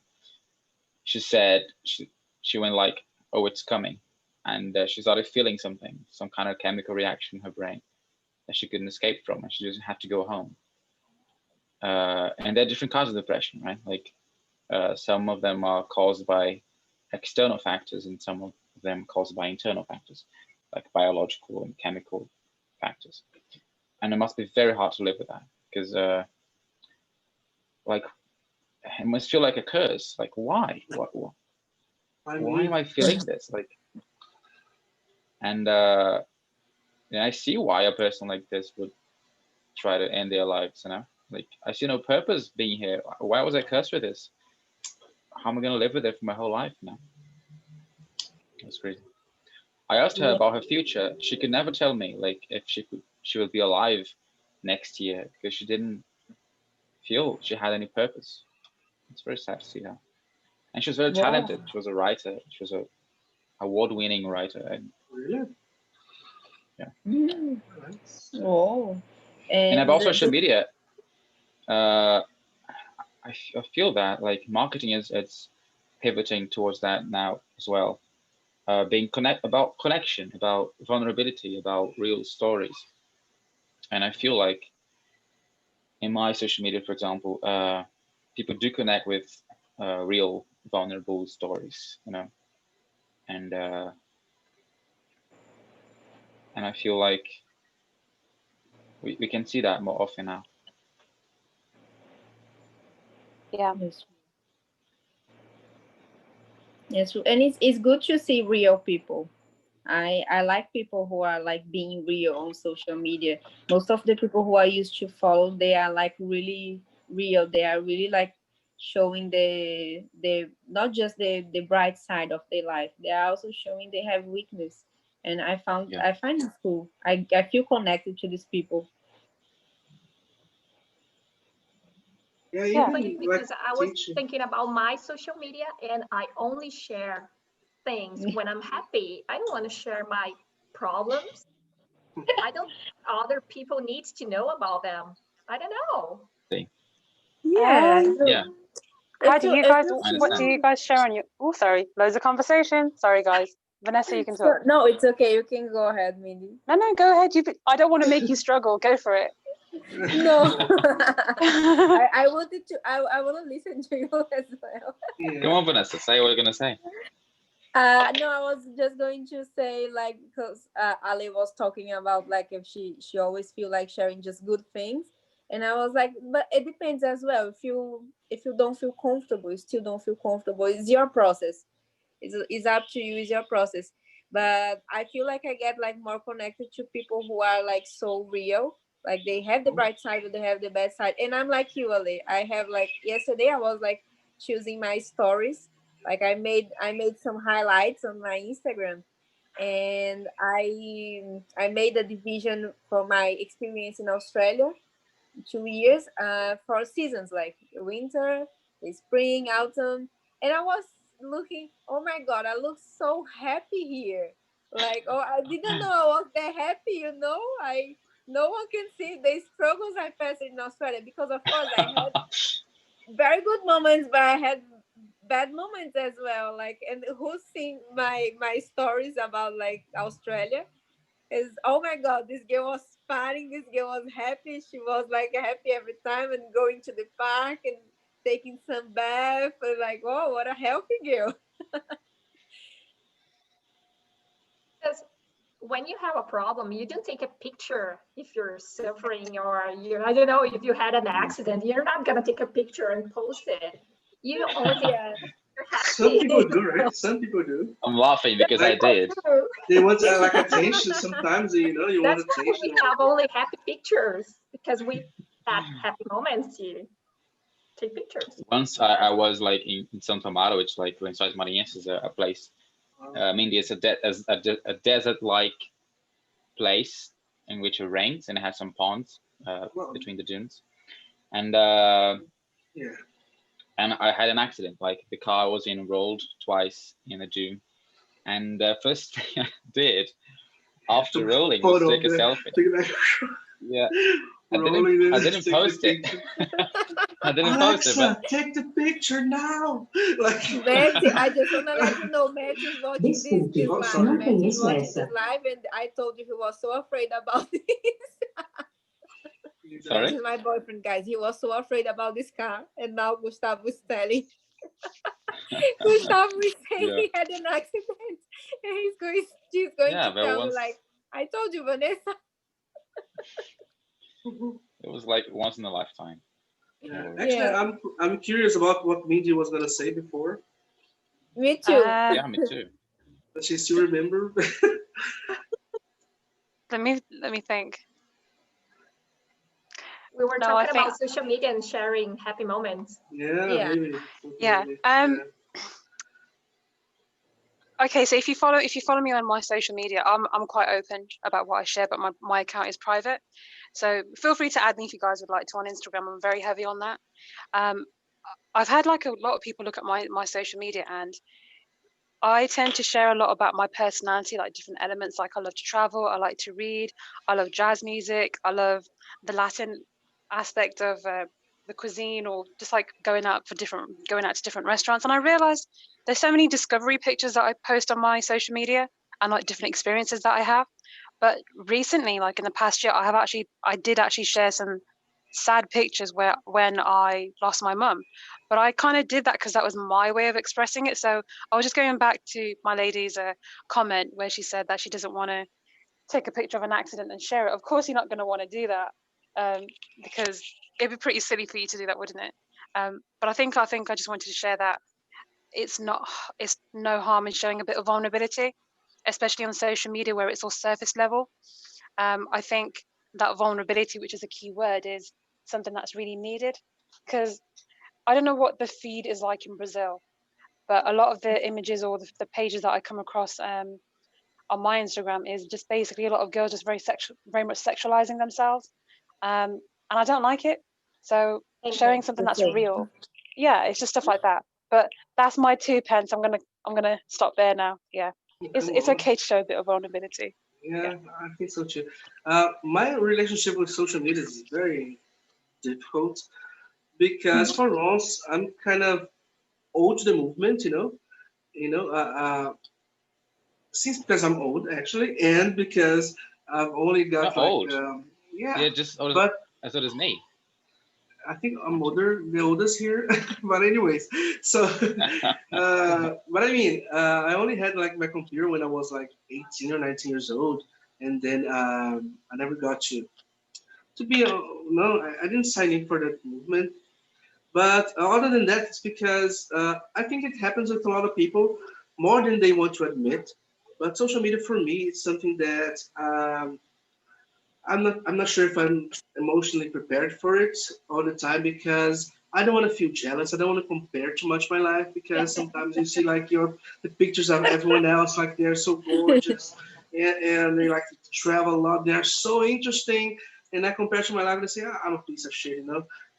she said she went like, "Oh, it's coming," and she started feeling something, some kind of chemical reaction in her brain that she couldn't escape from, and she just had to go home. And there are different kinds of depression, right? Like some of them are caused by external factors, and some of them caused by internal factors, like biological and chemical factors. And it must be very hard to live with that, because like it must feel like a curse. Like, why? Why am I feeling this? Like, and I see why a person like this would try to end their lives, you know? Like, I see no purpose being here. Why was I cursed with this? How am I going to live with it for my whole life now? That's crazy. I asked her about her future. She could never tell me, like, if she would be alive next year, because she didn't feel she had any purpose. It's very sad to see her. And she was very talented. She was a writer. She was a award-winning writer. And Really? yeah. Oh. And about social media, I feel that like marketing it's pivoting towards that now as well. Being about connection, about vulnerability, about real stories. And I feel like in my social media, for example, people do connect with real vulnerable stories, you know, and I feel like we can see that more often now. Yeah. Yes. Yes, and it's good to see real people. I like people who are like being real on social media. Most of the people who I used to follow, they are like really real. They are really like showing the not just the bright side of their life. They are also showing they have weakness. And I find it cool. I feel connected to these people. Yeah, Yeah. Funny even like because I was teaching. thinking about my social media and I only share things when I'm happy. I don't want to share my problems. I don't other people needs to know about them. I don't know. Yeah. Yeah, How do you guys? I What do understand. you guys share on your? Oh, sorry, loads of conversation. Sorry, guys. Vanessa, you can talk. No, it's okay. You can go ahead, Mindy. No, go ahead. I don't want to make you struggle. Go for it. No. I wanted to I want to listen to you as well. Yeah. Come on, Vanessa, say what you're gonna say. No, I was just going to say like because Ali was talking about like if she always feel like sharing just good things, and I was like, but it depends as well. If you don't feel comfortable, you still don't feel comfortable. It's your process. It's up to you. It's your process. But I feel like I get like more connected to people who are like so real. Like they have the bright side or they have the bad side. And I'm like you, Ali. I have like yesterday I was like choosing my stories. Like I made some highlights on my Instagram, and I made a division for my experience in Australia, 2 years, for seasons like winter, the spring, autumn, and I was looking. Oh my god, I look so happy here. Like, oh, I didn't know I was that happy. I no one can see the struggles I faced in Australia because, of course, I had very good moments, but I had bad moments as well. Like, and who's seen my stories about like Australia? Is oh my god, this girl was smiling, this girl was happy, she was like happy every time and going to the park and taking some bath and like, oh, what a healthy girl. Because when you have a problem, you don't take a picture if you're suffering or I don't know, if you had an accident, you're not gonna take a picture and post it. You only take Yeah. you're Some happy. people do, right? Some people do. I'm laughing because I Like, did. they want like attention sometimes, you know, you want That's why we attention. have only happy pictures because we had happy moments to take pictures. Once I was like in Santa Amaro, which like Lençóis Maranhenses, a place. I mean, it's a desert-like place in which it rains and it has some ponds between the dunes, and Yeah. and I had an accident. Like the car was enrolled twice in a dune, and the first thing I did after rolling was Photo, take a selfie. Yeah, I didn't post it. I didn't post it, but Alexa, take the picture now. Like, Matthew, I just want to let you know, Matthew's watching this Oh, live. sorry. Matthew's watching this live, and I told you he was so afraid about this. sorry. Matthew's my boyfriend, guys. He was so afraid about this car, and now Gustavo is telling. Gustavo is saying Yeah. he had an accident, and she's going Yeah, to but tell me once like, I told you, Vanessa. it was like once in a lifetime. Yeah. Or- Actually, Yeah. I'm curious about what Mindy was gonna say before. Me too. Yeah, me too. Does she still remember? Let me think. We were No, I talking think about social media and sharing happy moments. Yeah, Yeah. maybe. yeah. Okay, so if you follow me on my social media, I'm quite open about what I share, but my account is private. So feel free to add me if you guys would like to on Instagram. I'm very heavy on that. I've had like a lot of people look at my social media, and I tend to share a lot about my personality, like different elements. Like I love to travel, I like to read, I love jazz music, I love the Latin aspect of the cuisine, or just like going out to different restaurants. And I realized there's so many discovery pictures that I post on my social media and like different experiences that I have. But recently, like in the past year, I did actually share some sad pictures when I lost my mum. But I kind of did that because that was my way of expressing it. So I was just going back to my lady's comment where she said that she doesn't want to take a picture of an accident and share it. Of course, you're not going to want to do that, because it'd be pretty silly for you to do that, wouldn't it? But I think I just wanted to share that it's no harm in showing a bit of vulnerability, especially on social media where it's all surface level. I think that vulnerability, which is a key word, is something that's really needed, because I don't know what the feed is like in Brazil, but a lot of the images or the pages that I come across on my Instagram is just basically a lot of girls just very much sexualizing themselves, and I don't like it. So showing something that's real, yeah, it's just stuff like that. But that's my 2 pence. I'm gonna stop there now. Yeah, it's okay to show a bit of vulnerability. Yeah, I think so too. My relationship with social media is very difficult because for once I'm kind of old to the movement, since because I'm old actually, and because I've only got Not like old. yeah, Yeah, just older, but as old as me. I think I'm older, the oldest here. But anyways, so but I mean, I only had like my computer when I was like 18 or 19 years old, and then I never got to be no, I didn't sign in for that movement. But other than that, it's because I think it happens with a lot of people more than they want to admit. But social media for me is something that I'm not sure if I'm emotionally prepared for it all the time because I don't want to feel jealous. I don't want to compare too much my life because sometimes you see like the pictures of everyone else, like they're so gorgeous and they like to travel a lot. They're so interesting, and I compare to my life and I say, I'm a piece of shit.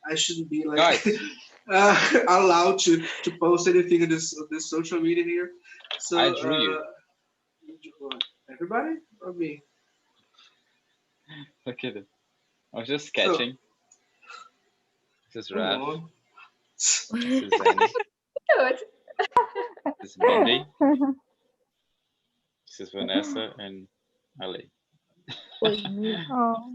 I shouldn't be like Guys, allowed to post anything on this social media here. So I drew you. everybody or me? Look at it. I was just sketching. This is Come Raf. on. This is Zen. Good. This is Mindy. This is Vanessa and Ali. Oh,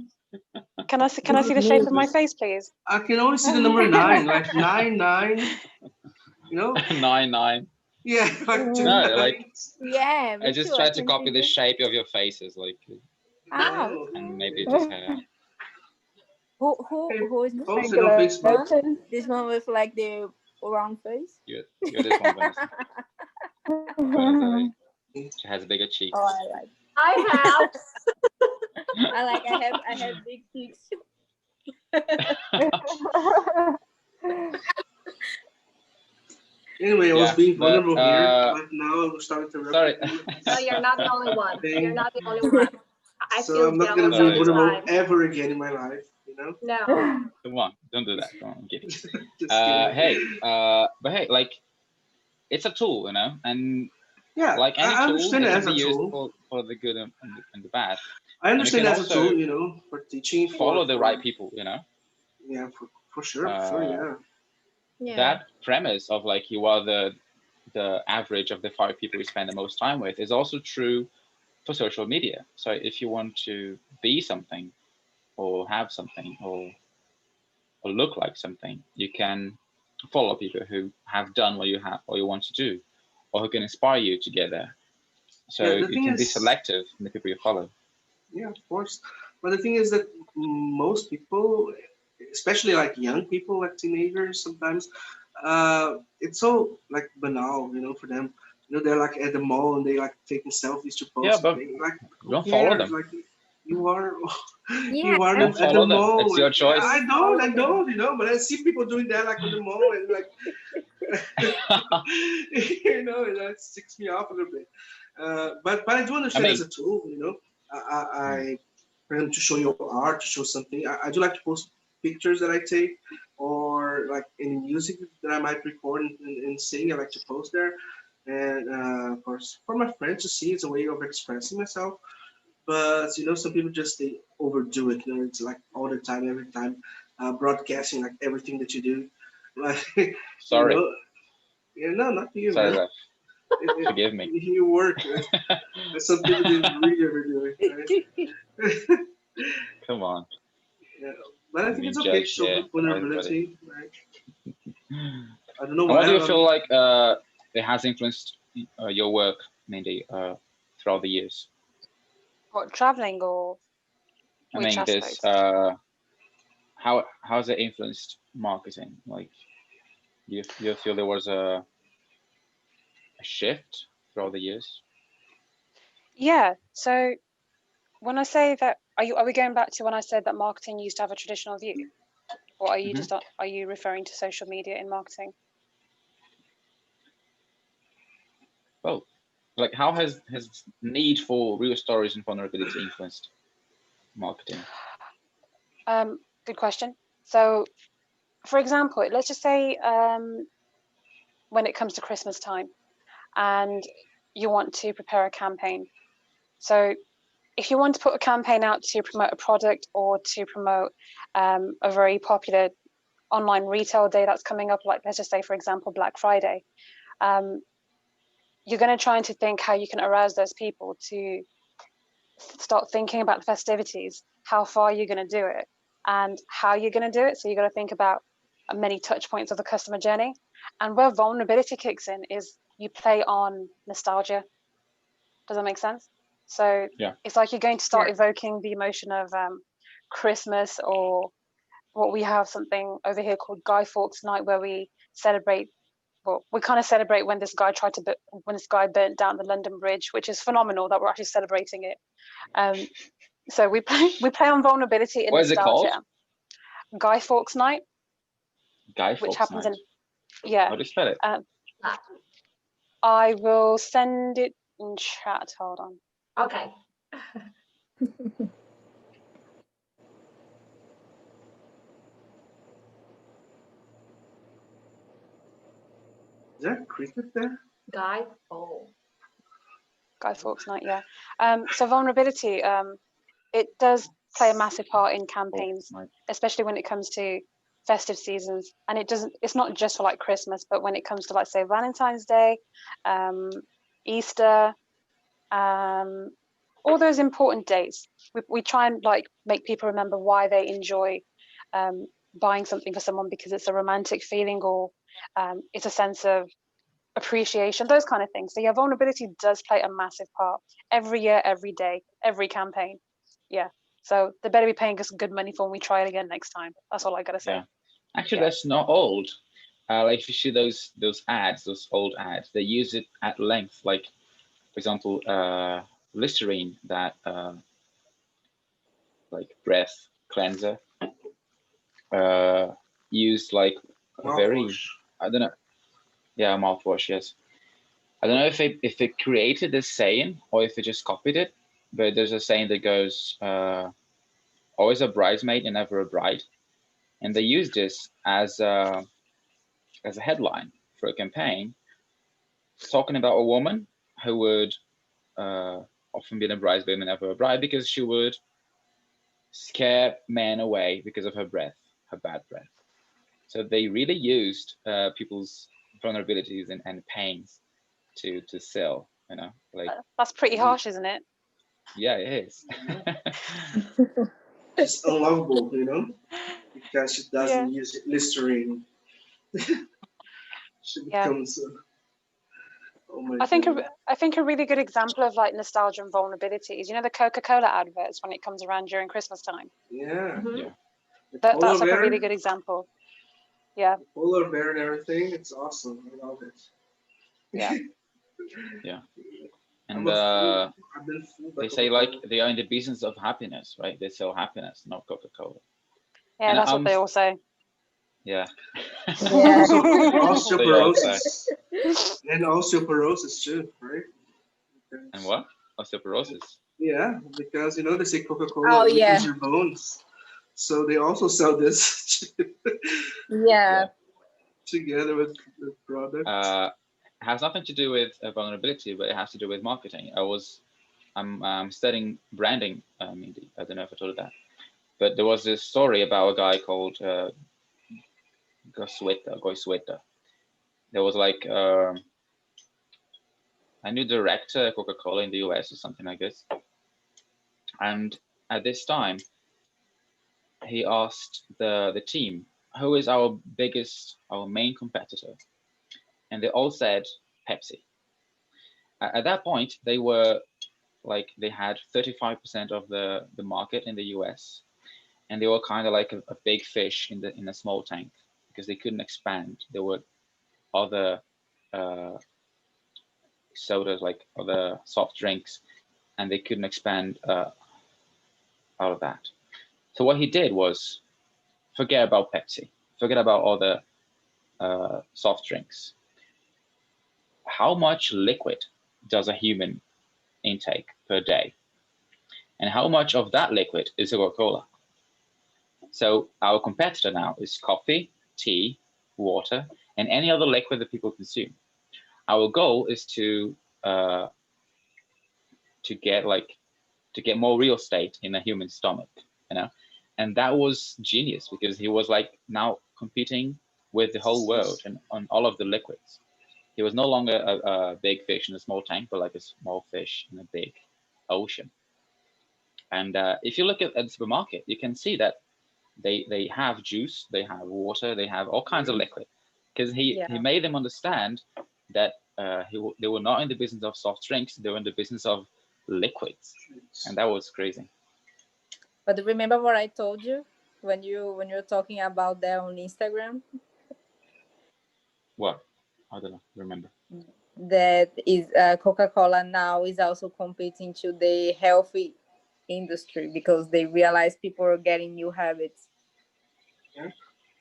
Can I see the shape of my face, please? I can only see the number 9, like 9. 9. Yeah, like two No, nines. like Yeah, I just tried to copy the shape of your faces, like, No. and maybe just hair. Who is Post it on Facebook. this one with like the round face? You're this one, Vanessa. Vanessa Ali. She has bigger cheeks. Oh, I like. I have. I have big cheeks. Anyway, I was being vulnerable here, but now I'm starting to Sorry. No, you're not the only one. You're not the only one. I So feel I'm not gonna jealous be all the vulnerable time. ever again in my life, No. Come on, don't do that. Come on, I'm kidding. Just kidding. Hey, but hey, like, it's a tool, and Yeah, like any I tool, understand it it can as be a used tool. for the good and the bad. I understand can as a also tool, for teaching. Follow the right people, Yeah, for sure, yeah. Yeah. That premise of like you are the average of the 5 people you spend the most time with is also true for social media. So if you want to be something or have something or look like something, you can follow people who have done what you want to do, or who can inspire you to get there. So Yeah, the you thing can be is- selective in the people you follow. Yeah, of course. But the thing is that most people, especially like young people, like teenagers, sometimes it's so like banal, for them. They're like at the mall and they like taking selfies to post. Yeah, but like, who don't follow cares? them. Like you are, Yeah, you are Don't at the follow them. mall. It's your choice. I don't. But I see people doing that like on the mall and like, that sticks me off a little bit. But I do understand as a tool. For them to show your art, to show something. I do like to post pictures that I take, or like any music that I might record and sing. I like to post there, and of course for my friends to see, it's a way of expressing myself. But some people just they overdo it. It's like all the time, every time, broadcasting like everything that you do. Like, Sorry. No, not you, Sorry, man. Raf. Forgive me. You work. Some people didn't really ever do it. Right? Come on. Yeah. But I think we it's okay to judge show everybody. vulnerability, right? I don't know And why. what do you feel like it has influenced your work, Mindy, throughout the years? What, traveling or I which mean, this aspects? how has it influenced marketing? Like, do you feel there was a shift throughout the years? Yeah. So when I say that, are we going back to when I said that marketing used to have a traditional view, or are you just are you referring to social media in marketing? Both. Like, how has need for real stories and vulnerability influenced marketing? Good question. So, for example, let's just say when it comes to Christmas time, and you want to prepare a campaign. So if you want to put a campaign out to promote a product or to promote a very popular online retail day that's coming up, like let's just say, for example, Black Friday, you're going to try to think how you can arouse those people to start thinking about the festivities, how far you're going to do it, and how you're going to do it. So you've got to think about many touch points of the customer journey. And where vulnerability kicks in is you play on nostalgia. Does that make sense? So Yeah. it's like you're going to start evoking the emotion of Christmas, or what we have something over here called Guy Fawkes Night, where we celebrate. Well, we kind of celebrate when this guy burnt down the London Bridge, which is phenomenal that we're actually celebrating it. So we play on vulnerability and What is it called? nostalgia. Guy Fawkes Night. Guy which Fawkes happens Night. yeah. How do you spell it? I will send it in chat. Hold on. Okay. Is there cricket there? Guy. Oh. Guy Fawkes Night. Yeah. So vulnerability. It does play a massive part in campaigns, especially when it comes to festive seasons. And it's not just for like Christmas, but when it comes to, like, say, Valentine's Day, Easter, all those important dates. We try and like make people remember why they enjoy buying something for someone, because it's a romantic feeling, or it's a sense of appreciation, those kind of things. So yeah, vulnerability does play a massive part every year, every day, every campaign. Yeah. So they better be paying us good money for when we try it again next time. That's all I gotta say. Yeah. Actually, that's not old. Like, if you see those ads, those old ads, they use it at length. Like, for example, Listerine, that like breath cleanser, used like a very, I don't know. Yeah, mouthwash. Yes. I don't know if they created this saying or if they just copied it, but there's a saying that goes, always a bridesmaid and never a bride. And they use this as a headline for a campaign, talking about a woman who would often be a bridesmaid and never a bride, because she would scare men away because of her breath, her bad breath. So they really used people's vulnerabilities and pains to sell, you know, like. That's pretty harsh, isn't it? Yeah, it is. She's unlovable, you know, because she doesn't Yeah. use Listerine. She becomes. Oh my I think God. I think a really good example of like nostalgia and vulnerability is, you know, the Coca-Cola adverts when it comes around during Christmas time. Yeah. Yeah. That's like a really good example. Yeah. The polar bear and everything. It's awesome. I love it. Yeah. Yeah. And they say like they are in the business of happiness, right? They sell happiness, not Coca-Cola. Yeah, and that's what they all say. Yeah. Yeah. Osteoporosis. And osteoporosis too, right? Because, and what? Osteoporosis. Yeah, because you know they say Coca-Cola weakens your bones, so they also sell this. Yeah. Together with the product. Has nothing to do with vulnerability, but it has to do with marketing. I'm studying branding. Mindy. I don't know if I told you that, but there was this story about a guy called Goisueta. There was like a new director at Coca-Cola in the US or something like this, and at this time, he asked the team, who is our main competitor? And they all said Pepsi. At that point, they were like, they had 35% of the market in the US, and they were kind of like a big fish in a small tank because they couldn't expand. There were other sodas, like other soft drinks, and they couldn't expand out of that. So what he did was forget about Pepsi, forget about other soft drinks. How much liquid does a human intake per day? And how much of that liquid is Coca-Cola? So our competitor now is coffee, tea, water, and any other liquid that people consume. Our goal is to get more real estate in a human stomach, you know, and that was genius because he was like now competing with the whole world and on all of the liquids. He was no longer a big fish in a small tank, but like a small fish in a big ocean. And if you look at the supermarket, you can see that they have juice, they have water, they have all kinds of liquid, because he made them understand that they were not in the business of soft drinks, they were in the business of liquids, and that was crazy. But remember what I told you when you're talking about that on Instagram? What? I don't know. Remember? That is Coca-Cola now is also competing to the healthy industry because they realize people are getting new habits.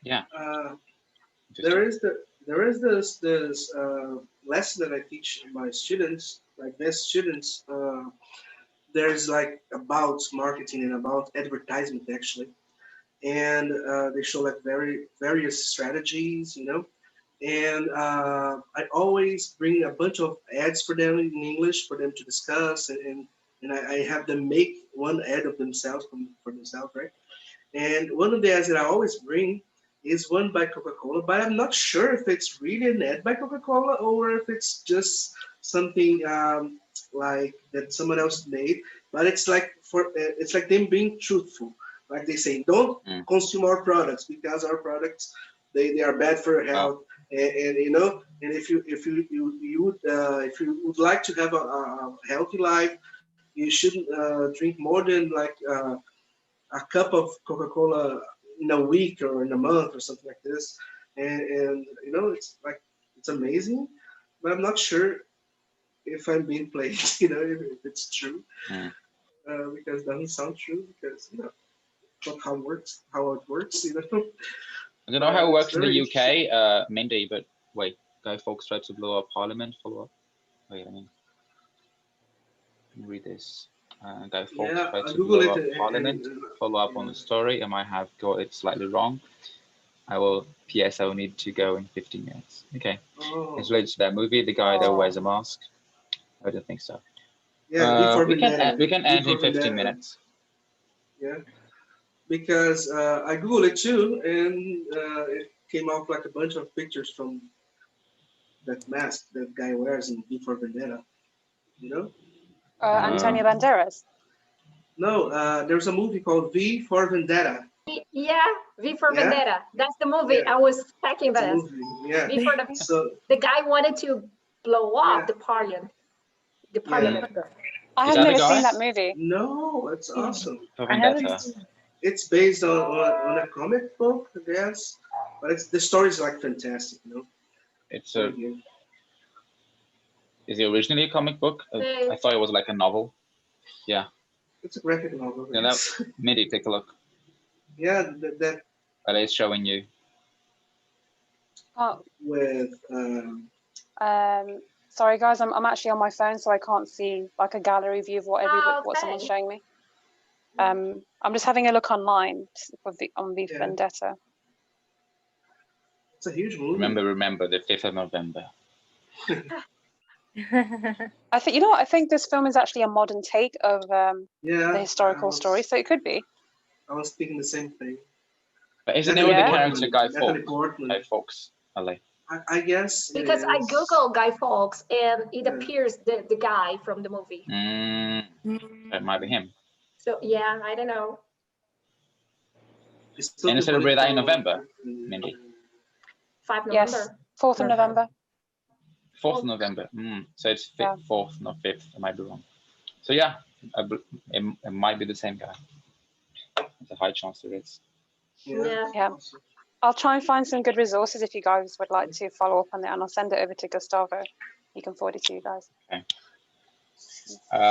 Yeah. There is this lesson that I teach my students, like best students. There's like about marketing and about advertisement actually, and they show like various strategies, you know. And I always bring a bunch of ads for them in English for them to discuss, and I have them make one ad of themselves for themselves, right? And one of the ads that I always bring is one by Coca-Cola, but I'm not sure if it's really an ad by Coca-Cola or if it's just something like that someone else made. But it's like it's like them being truthful. Like they say, don't consume our products because our products they are bad for your health. And you know, and if you would like to have a healthy life, you shouldn't drink more than like a cup of Coca-Cola in a week or in a month or something like this. And you know, it's like it's amazing, but I'm not sure if I'm being played. You know, if it's true, because it doesn't sound true. Because you know, not how it works. You know. I don't know how it works in the UK, Mindy, but wait, Guy Fawkes tried to blow up Parliament, follow up. Wait, let me read this. Guy Fawkes tried to blow up Parliament, follow up on the story. I might have got it slightly wrong. I will need to go in 15 minutes. Okay. It's related to that movie, the guy that wears a mask. I don't think so. Yeah, we can end in 15 minutes. Yeah. Because I Googled it too, and it came out like a bunch of pictures from that mask that guy wears in V for Vendetta. You know? Antonio Banderas. No, there's a movie called V for Vendetta. Yeah, V for Vendetta. That's the movie. Yeah. I was checking that. Yeah. V for the guy wanted to blow up the parliament. The parliament. I have never seen that movie. No, it's awesome. I haven't. It's based on a comic book, I guess, but the story's like fantastic, you know. It's Is it originally a comic book? I thought it was like a novel. Yeah. It's a graphic novel. Yeah, Mindy, take a look. Yeah, that is showing you. Oh. With sorry guys, I'm actually on my phone, so I can't see like a gallery view of what someone's showing me. I'm just having a look online on V for Vendetta. It's a huge movie. Remember the 5th of November. I think I think this film is actually a modern take of the historical story, so it could be. I was thinking the same thing. But isn't it with the character Guy Fawkes? I guess because I Googled Guy Fawkes and it appears the guy from the movie. That might be him. So yeah, I don't know. And you celebrate that in November, Mindy? 5 Yes, November. 4th of November. 4th of November. So it's Yeah. 4th, not 5th. I might be wrong. So yeah, it might be the same guy. There's a high chance there is. Yeah. I'll try and find some good resources if you guys would like to follow up on that, and I'll send it over to Gustavo. He can forward it to you guys. Okay.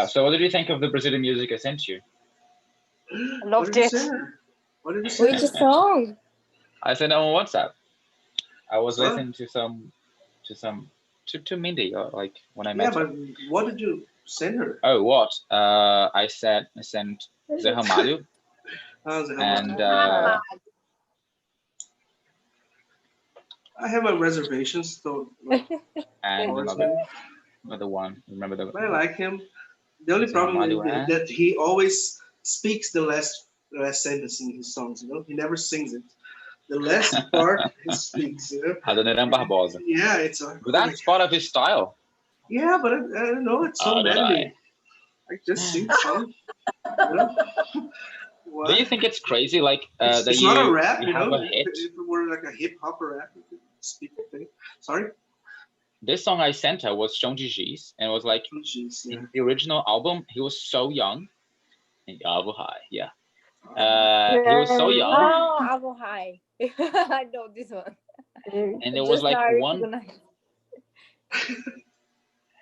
So what did you think of the Brazilian music I sent you? I loved it. What did you say? Which song? I sent it on WhatsApp. I was listening to Mindy, like when I met her. Yeah, but what did you send her? Oh, what? I sent the Herminder, and I have my reservations, so and another one. Remember the? I like him. The only Is it problem Herminder, is that he always speaks the last sentence in his songs. You know, he never sings it. The last part he speaks. You know. Adoniran Barbosa. Yeah, it's. But that's part of his style. Yeah, but I don't know. It's so manly. I just sing songs. You know? Do you think it's crazy, like that it's you, not a rap, you you have know? a hit? If it were like a hip hop rap, you could speak a thing. Sorry? This song I sent her was Chão de Giz, and it was like in the original album, he was so young. And Avo High, yeah. He was so young. Oh, Avo High. I know this one. And there was like one.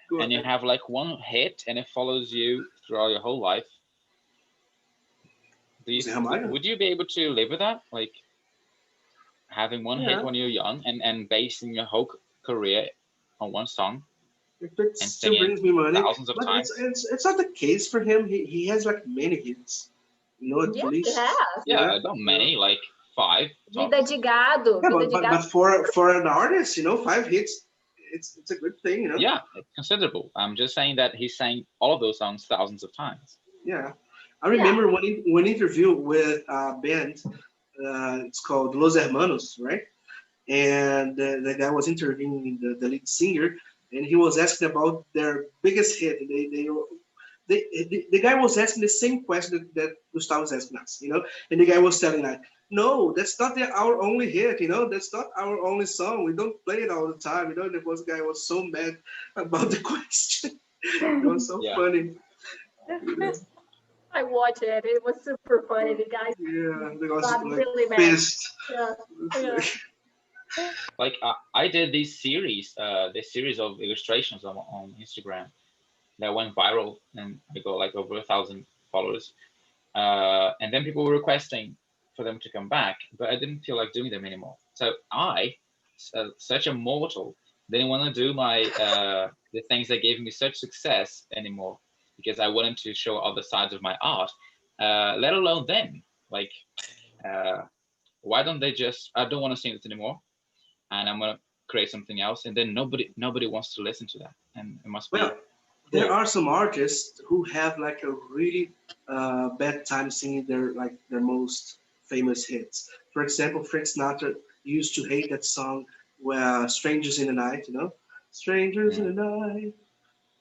Go and you ahead. have like one hit, and it follows you throughout your whole life. Would you be able to live with that? Like having one hit when you're young and basing your whole career on one song? It still brings me money. Thousands of but times. It's not the case for him. He has like many hits. You know, at least. He has. Yeah, not many, like 5. Vida de Gado. Yeah, Vida de Gado. but for an artist, you know, 5 hits, it's a good thing, you know. Yeah, it's considerable. I'm just saying that he sang all of those songs thousands of times. Yeah, I remember one interview with a band. It's called Los Hermanos, right? And the guy was interviewing the lead singer, and he was asking about their biggest hit. The guy was asking the same question that Gustavo was asking us, you know, and the guy was telling like, no, that's not our only hit, you know, that's not our only song. We don't play it all the time, you know. The first guy was so mad about the question. It was so funny. I watched it. It was super funny. The guys got really mad. Pissed. Yeah. Like I did this series of illustrations on Instagram that went viral, and I got like over 1,000 followers. And then people were requesting for them to come back, but I didn't feel like doing them anymore. So I, such a mortal, didn't want to do my the things that gave me such success anymore, because I wanted to show other sides of my art, let alone them. Like, why don't they just? I don't want to sing it anymore, and I'm gonna create something else. And then nobody wants to listen to that, and it must be. Well, there are some artists who have like a really bad time singing their most famous hits. For example, Frank Sinatra used to hate that song where "Strangers in the Night," you know, "Strangers in the Night,"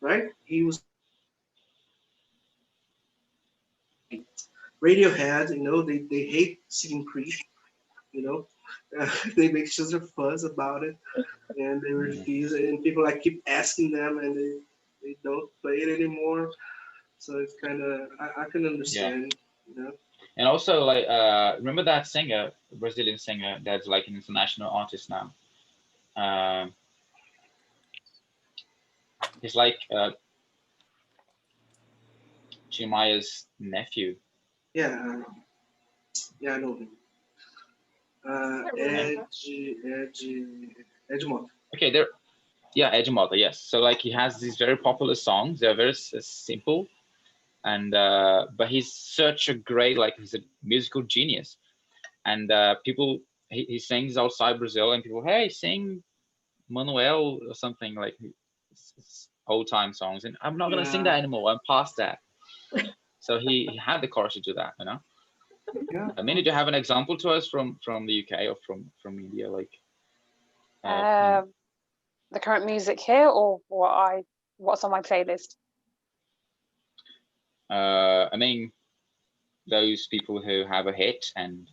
right? He was Radiohead, you know, they hate singing Creep, you know. They make such a fuss about it, and they refuse it, and people like keep asking them, and they don't play it anymore. So it's kind of I can understand, you know. And also, like, remember that singer, Brazilian singer, that's like an international artist now. He's like Tim Maya's nephew. Yeah, I know him. Ed Mota. Okay, Ed Mota, yes. So like he has these very popular songs. They're very simple, and but he's such a great, like, he's a musical genius, and people he sings outside Brazil, and people, hey, sing Manuel or something, like old time songs, and I'm not gonna sing that anymore. I'm past that. So he had the courage to do that, you know. Yeah. I mean, did you have an example to us from the UK or from India, like? The current music here, or what's on my playlist? I mean, those people who have a hit and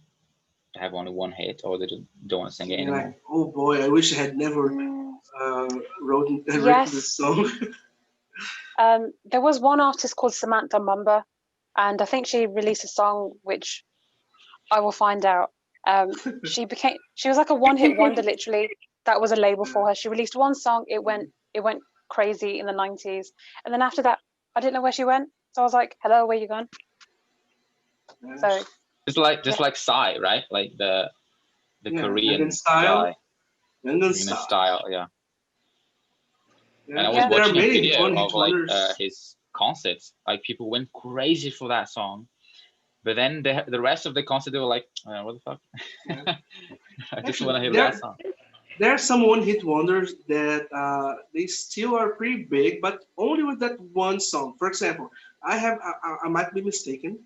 have only one hit, or they don't want to sing it You're anymore? like, oh boy, I wish I had never written Yes. this song. There was one artist called Samantha Mumba, and I think she released a song which I will find out. She was like a one-hit wonder, literally. That was a label for her. She released one song, it went crazy in the 90s, and then after that, I didn't know where she went. So I was like, "Hello, where you gone?" So It's like Psy, right? Like the Korean Gangnam Style. guy. Gangnam Style, yeah. Yeah, And I was there are watching a many video one-hit of like wonders. his concerts. Like people went crazy for that song, but then the rest of the concert they were like, "What the fuck? Yeah. I just want to hear there, that song." there are some one-hit wonders that they still are pretty big, but only with that one song. For example, I might be mistaken,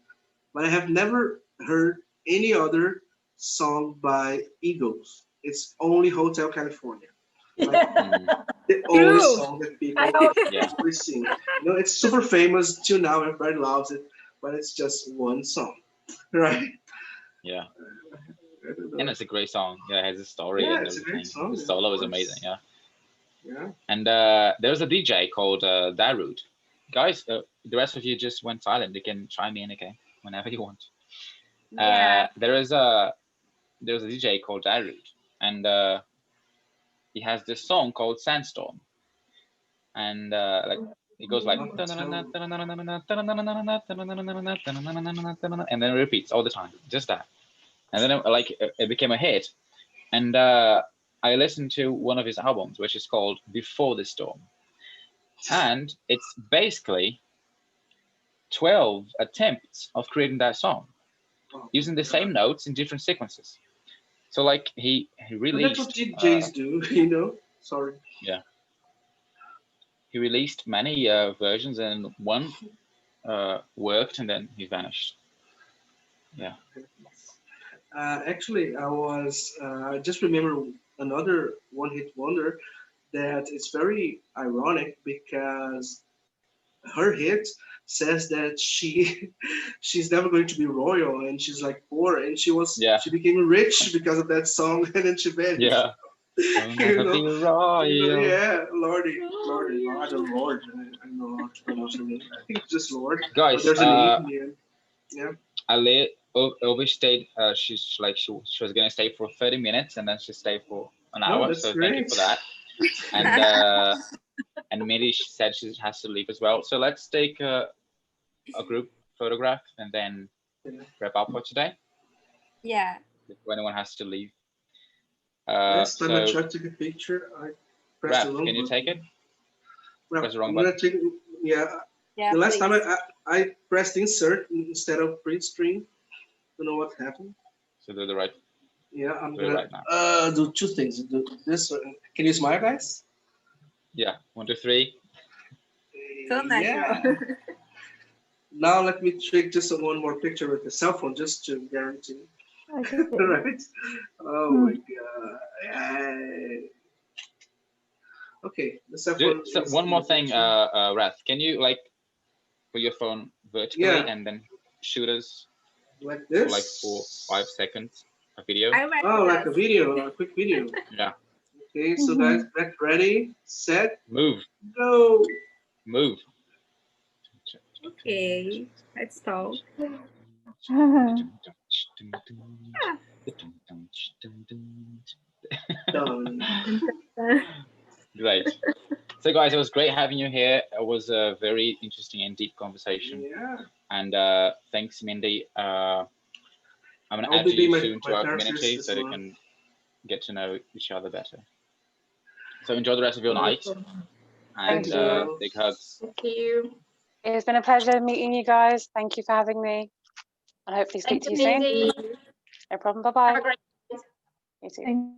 but I have never heard any other song by Eagles. It's only Hotel California. Like, the only True. song that people Yeah. actually sing. You know, it's super famous till now. Everybody loves it, but it's just one song, right? Yeah. I don't know. And it's a great song. Yeah, it has a story Yeah, and it's a everything. great song. The of solo is course. amazing. Yeah. Yeah. And there's a DJ called Darude. Guys, the rest of you just went silent. You can chime in, okay, whenever you want. Yeah. There's a DJ called Darude, and he has this song called Sandstorm, and like it goes like, and then it repeats all the time, just that, and then it became a hit, and I listened to one of his albums, which is called Before the Storm, and it's basically 12 attempts of creating that song using the same notes in different sequences. So like he But that's what released DJs do, you know. Sorry. yeah, he released many versions, and one worked and then he vanished. Yeah. Actually, I just remember another one-hit wonder that is very ironic because her hit says that she's never going to be royal and she's like poor and she became rich because of that song and then she vanished. Yeah. You'll You never know? be royal. Yeah, Lordy, I don't know Lord. I don't know how to pronounce her name. I think it's just Lord. Guys, But there's an E in the end. Yeah. Ali overstayed. She's like she was gonna stay for 30 minutes and then she stayed for an No, hour. that's So great. thank you for that. And Mindy said she has to leave as well. So let's take a group photograph and then wrap up for today. Yeah. If anyone has to leave. Last time I So tried to take a picture, I pressed Raph, the wrong can you button. take it? Well, Press the wrong I'm button. gonna take. Yeah. Yeah. The last please. time I pressed insert instead of print screen. Don't know what happened. So do the right. Yeah, I'm Do it gonna right now. do two things. Do this. Can you smile, guys? Yeah. 1, 2, 3. So natural. Yeah. Now let me take just one more picture with the cell phone just to guarantee. Okay. Right? Oh my god. Okay, the cell phone. So is one in more the thing, picture. Raph, can you like put your phone vertically Yeah. and then shoot us Like for this. like 4-5 seconds a video? I Oh, like a recognize. video, a quick video. Yeah. Okay, so guys, get ready, set, Move. go. Move. Okay. Let's talk. Done. Great. So guys, it was great having you here. It was a very interesting and deep conversation. Yeah. And thanks, Mindy. I'm gonna I'll add be you my- soon my to our therapist community as so they well. can get to know each other better. So enjoy the rest of your night. And Thank you. big hugs. Thank you. It's been a pleasure meeting you guys. Thank you for having me, and hopefully speak Thank to you, you soon. Mindy. No problem. Have Bye a bye. great You too. Thank